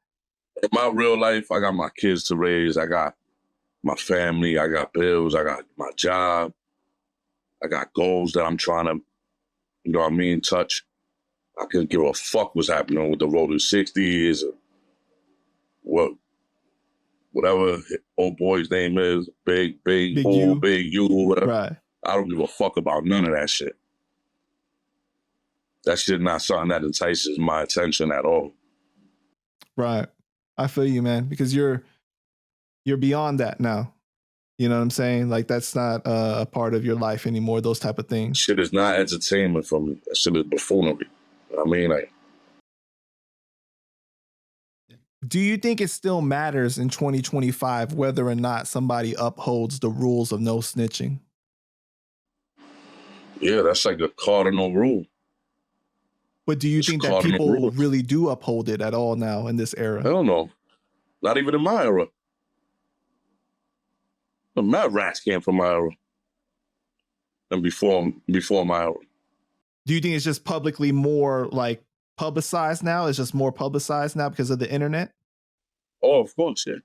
In my real life, I got my kids to raise. I got my family. I got bills. I got my job. I got goals that I'm trying to, you know what I mean, touch. I couldn't give a fuck what's happening with the Rolling 60s or whatever old boy's name is, big you, whatever. Right. I don't give a fuck about none of that shit. That shit not something that entices my attention at all. Right. I feel you, man, because you're beyond that now. You know what I'm saying? Like that's not a part of your life anymore, those type of things. Shit is not entertainment for me. That shit is buffoonery. I mean, like, do you think it still matters in 2025 whether or not somebody upholds the rules of no snitching? yeah, that's like a cardinal rule. But do you It's think that cardinal people rule. really do uphold it at all now in this era? I don't know. Not even in my era. The mad rats came from my era. And before my era. Do you think it's just publicly more like publicized now? It's just more publicized now because of the internet? Oh, of course, yeah.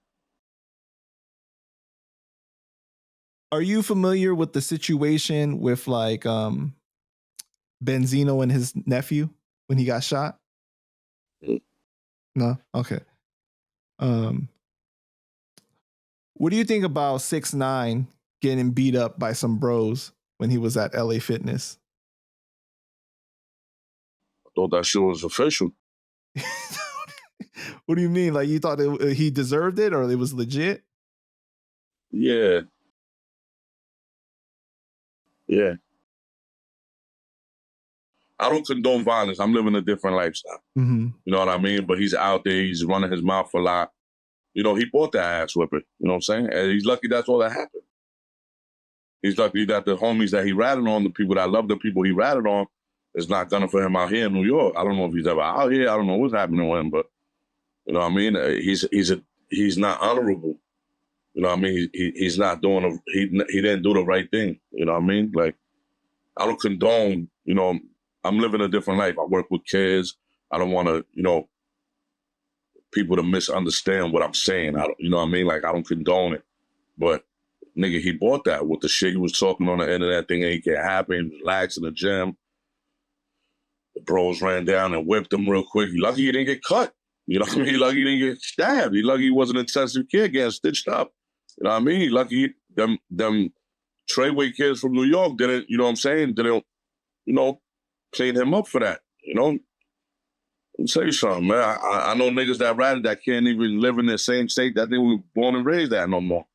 Are you familiar with the situation with like Benzino and his nephew when he got shot? No? Okay. What do you think about 6ix9ine getting beat up by some bros when he was at LA Fitness? I thought that shit was official. What do you mean? Like you thought he deserved it or it was legit? Yeah. Yeah. I don't condone violence. I'm living a different lifestyle. Mm-hmm. You know what I mean? But he's out there. He's running his mouth a lot. You know, he bought that ass whipping. You know what I'm saying? And he's lucky that's all that happened. He's lucky that the homies that he ratted on, the people that love the people he ratted on, is not gunning for him out here in New York. I don't know if he's ever out here. I don't know what's happening with him, but you know what I mean? He's not honorable. You know what I mean? He's not doing he didn't do the right thing. You know what I mean? Like, I don't condone, you know, I'm living a different life. I work with kids. I don't want to, you know, people to misunderstand what I'm saying. You know what I mean? Like, I don't condone it. But nigga, he bought that with the shit he was talking on the internet, thing ain't get happen, relax in the gym. The bros ran down and whipped him real quick. He lucky he didn't get cut. You know what I mean? He lucky he didn't get stabbed. He lucky he wasn't an intensive care getting stitched up. You know what I mean? He lucky them Treyway kids from New York didn't, you know what I'm saying? Didn't, you know, clean him up for that. You know? Let me tell you something, man. I know niggas that ratted that can't even live in the same state that they were born and raised at no more.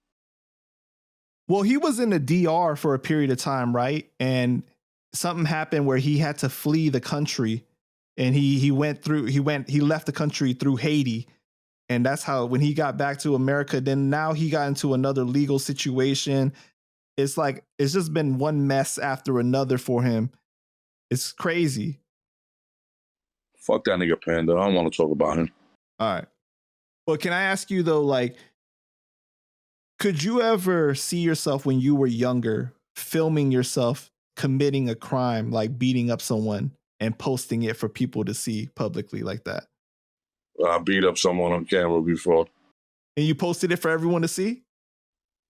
Well, he was in the DR for a period of time, right? And something happened where he had to flee the country, and he left the country through Haiti. And that's how, when he got back to America, then now he got into another legal situation. It's like, it's just been one mess after another for him. It's crazy. Fuck that nigga Panda. I don't want to talk about him. All right. Well, can I ask you though, like, could you ever see yourself when you were younger filming yourself committing a crime, like beating up someone and posting it for people to see publicly like that? I beat up someone on camera before. And you posted it for everyone to see?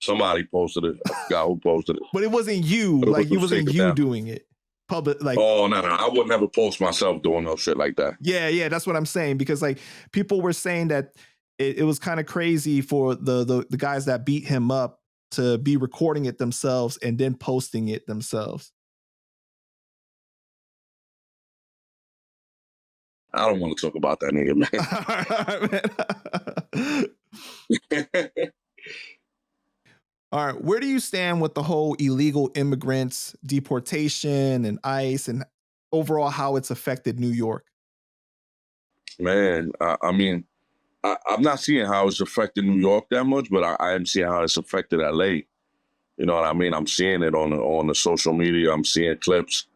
Somebody posted it. I forgot who posted it. But it wasn't you. But Like, it was wasn't taken you down. doing it. Public, like, Oh, no. I would never post myself doing no shit like that. yeah, that's what I'm saying. Because like people were saying that it was kind of crazy for the guys that beat him up to be recording it themselves and then posting it themselves. I don't want to talk about that nigga, man. All right, where do you stand with the whole illegal immigrants, deportation, and ICE, and overall how it's affected New York? Man, I mean, I'm not seeing how it's affected New York that much, but I am seeing how it's affected LA. You know what I mean? I'm seeing it on the social media. I'm seeing clips.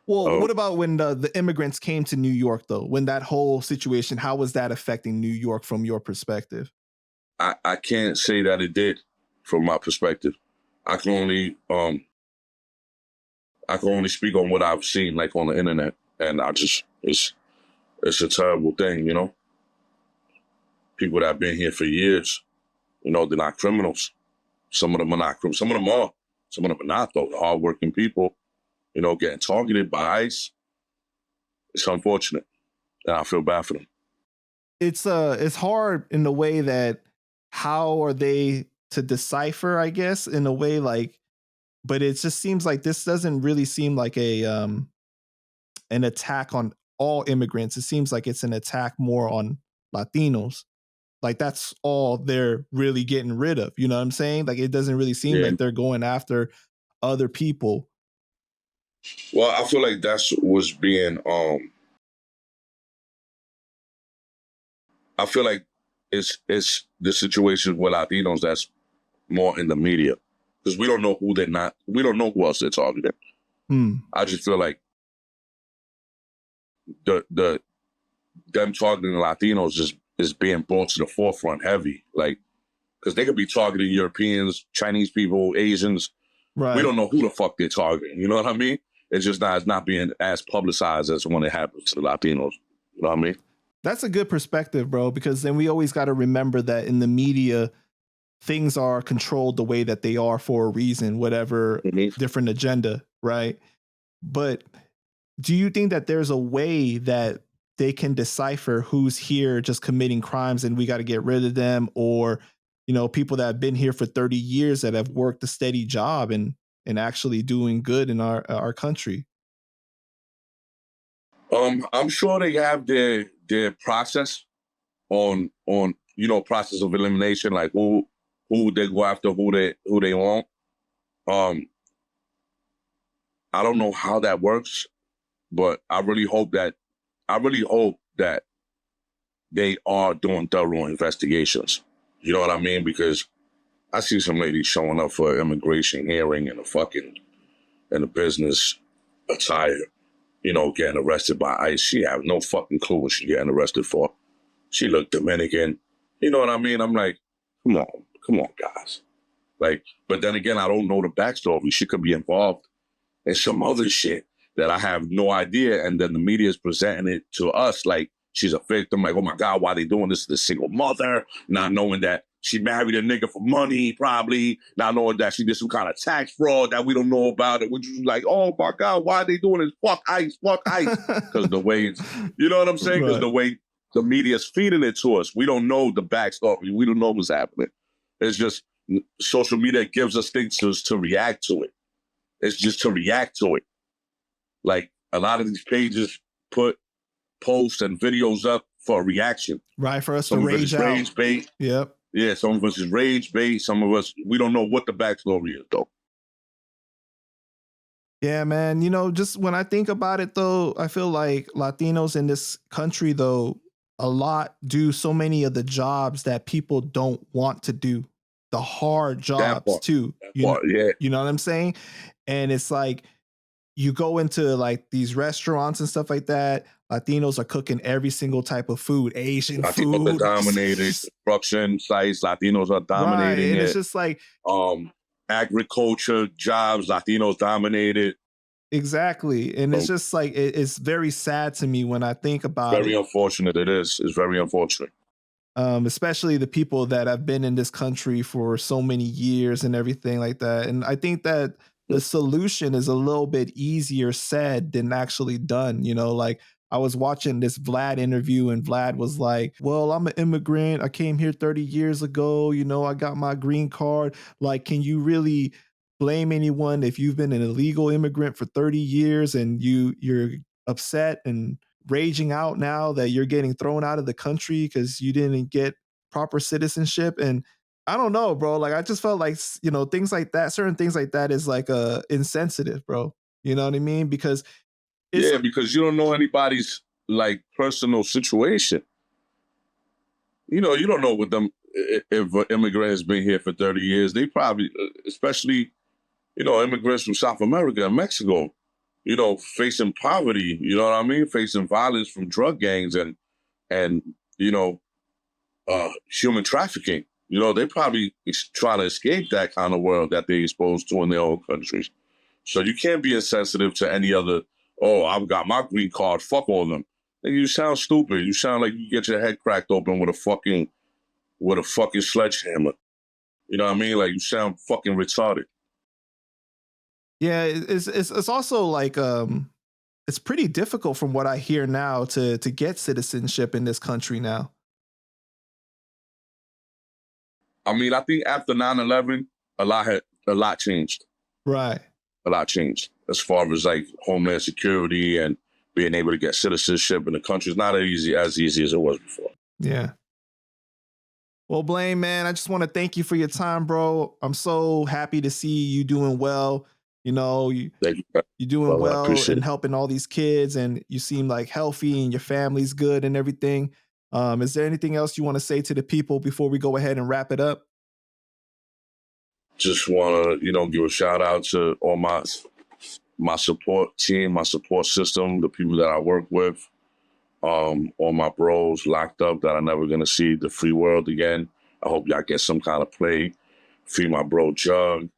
Well, what about when the immigrants came to New York, though? When that whole situation, how was that affecting New York from your perspective? I can't say that it did from my perspective. I can only speak on what I've seen, like on the internet, and it's a terrible thing, you know. People that have been here for years, you know, they're not criminals. Some of them are not criminals. Some of them are. Some of them are not, though. The hardworking people, you know, getting targeted by ICE. It's unfortunate, and I feel bad for them. It's hard in the way that how are they to decipher, I guess, in a way like, but it just seems like this doesn't really seem like an attack on all immigrants. It seems like it's an attack more on Latinos. Like that's all they're really getting rid of. You know what I'm saying? Like it doesn't really seem Yeah. like they're going after other people. Well, I feel like that's what's being I feel like it's the situation with Latinos that's more in the media, because we don't know who they're not. We don't know who else they're targeting. I just feel like the them targeting Latinos is being brought to the forefront heavy, like, because they could be targeting Europeans, Chinese people, Asians. Right. We don't know who the fuck they're targeting. You know what I mean? It's not being as publicized as when it happens to the Latinos. You know what I mean? That's a good perspective, bro, because then we always got to remember that in the media, things are controlled the way that they are for a reason, whatever different agenda, right? But do you think that there's a way that they can decipher who's here just committing crimes and we got to get rid of them, or, you know, people that have been here for 30 years that have worked a steady job and actually doing good in our country? I'm sure they have their process on process of elimination, like who they go after, who they want. I don't know how that works, but I really hope that they are doing thorough investigations. You know what I mean? Because I see some ladies showing up for immigration hearing in a business attire, you know, getting arrested by ICE. She have no fucking clue what she's getting arrested for. She looked Dominican. You know what I mean? I'm like, come on, guys. Like, but then again, I don't know the backstory. She could be involved in some other shit that I have no idea. And then the media is presenting it to us like she's a victim. Like, oh my God, why they doing this to the single mother? Not knowing that she married a nigga for money, probably. Not knowing that she did some kind of tax fraud that we don't know about it. Which is like, oh my God, why are they doing this? Fuck ICE. Because the way it's, you know what I'm saying? Because the way the media's feeding it to us, we don't know the backstory. We don't know what's happening. It's just social media gives us things to react to it. It's just to react to it. Like a lot of these pages put posts and videos up for a reaction. Right, for us some to of rage it is out. Rage bait. Yep. Yeah, some of us is rage bait. Some of us, we don't know what the backstory is, though. Yeah, man. You know, just when I think about it, though, I feel like Latinos in this country, though, a lot do so many of the jobs that people don't want to do, the hard jobs too. You know what I'm saying? And it's like you go into like these restaurants and stuff like that. Latinos are cooking every single type of food, Asian Latinos food. are dominated construction sites. Latinos are dominating and it. It's just like agriculture jobs. Latinos dominated. Exactly. And it's just like it's very sad to me when I think about it. Very unfortunate. It is. It's very unfortunate. especially the people that have been in this country for so many years and everything like that. And I think that the solution is a little bit easier said than actually done. You know, like I was watching this Vlad interview, and Vlad was like, well, I'm an immigrant. I came here 30 years ago. You know, I got my green card. Like, can you really blame anyone if you've been an illegal immigrant for 30 years and you're upset and raging out now that you're getting thrown out of the country because you didn't get proper citizenship? And I don't know, bro. Like I just felt like you know things like that, certain things like that is like insensitive, bro. You know what I mean? Because it's Yeah, because you don't know anybody's like personal situation. You know, you don't know what them if an immigrant has been here for 30 years. They probably, especially immigrants from South America and Mexico, facing poverty. You know what I mean? Facing violence from drug gangs and you know human trafficking. You know, they probably trying to escape that kind of world that they're exposed to in their own countries. So you can't be insensitive to any other, oh, I've got my green card, fuck all of them. And you sound stupid. You sound like you get your head cracked open with a fucking sledgehammer. You know what I mean? Like you sound fucking retarded. yeah, it's also like it's pretty difficult from what I hear now to get citizenship in this country now. I mean, I think after 9/11, a lot changed. Right. A lot changed as far as like homeland security and being able to get citizenship in the country. It's not as easy as it was before. Yeah. Well, Blaine, man, I just want to thank you for your time, bro. I'm so happy to see you doing well. You know, Thank you, you're doing brother. I well appreciate and it. helping all these kids, and you seem like healthy and your family's good and everything. Is there anything else you want to say to the people before we go ahead and wrap it up? Just want to, give a shout out to all my support team, my support system, the people that I work with, all my bros locked up that I'm never gonna see the free world again. I hope y'all get some kind of play. Free my bro Jug.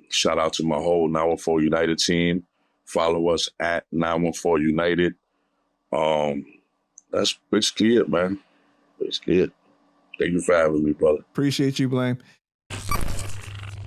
Shout out to my whole 914 United team. Follow us at 914 United. That's basically it, man. Basically it. Thank you for having me, brother. Appreciate you, Blaine.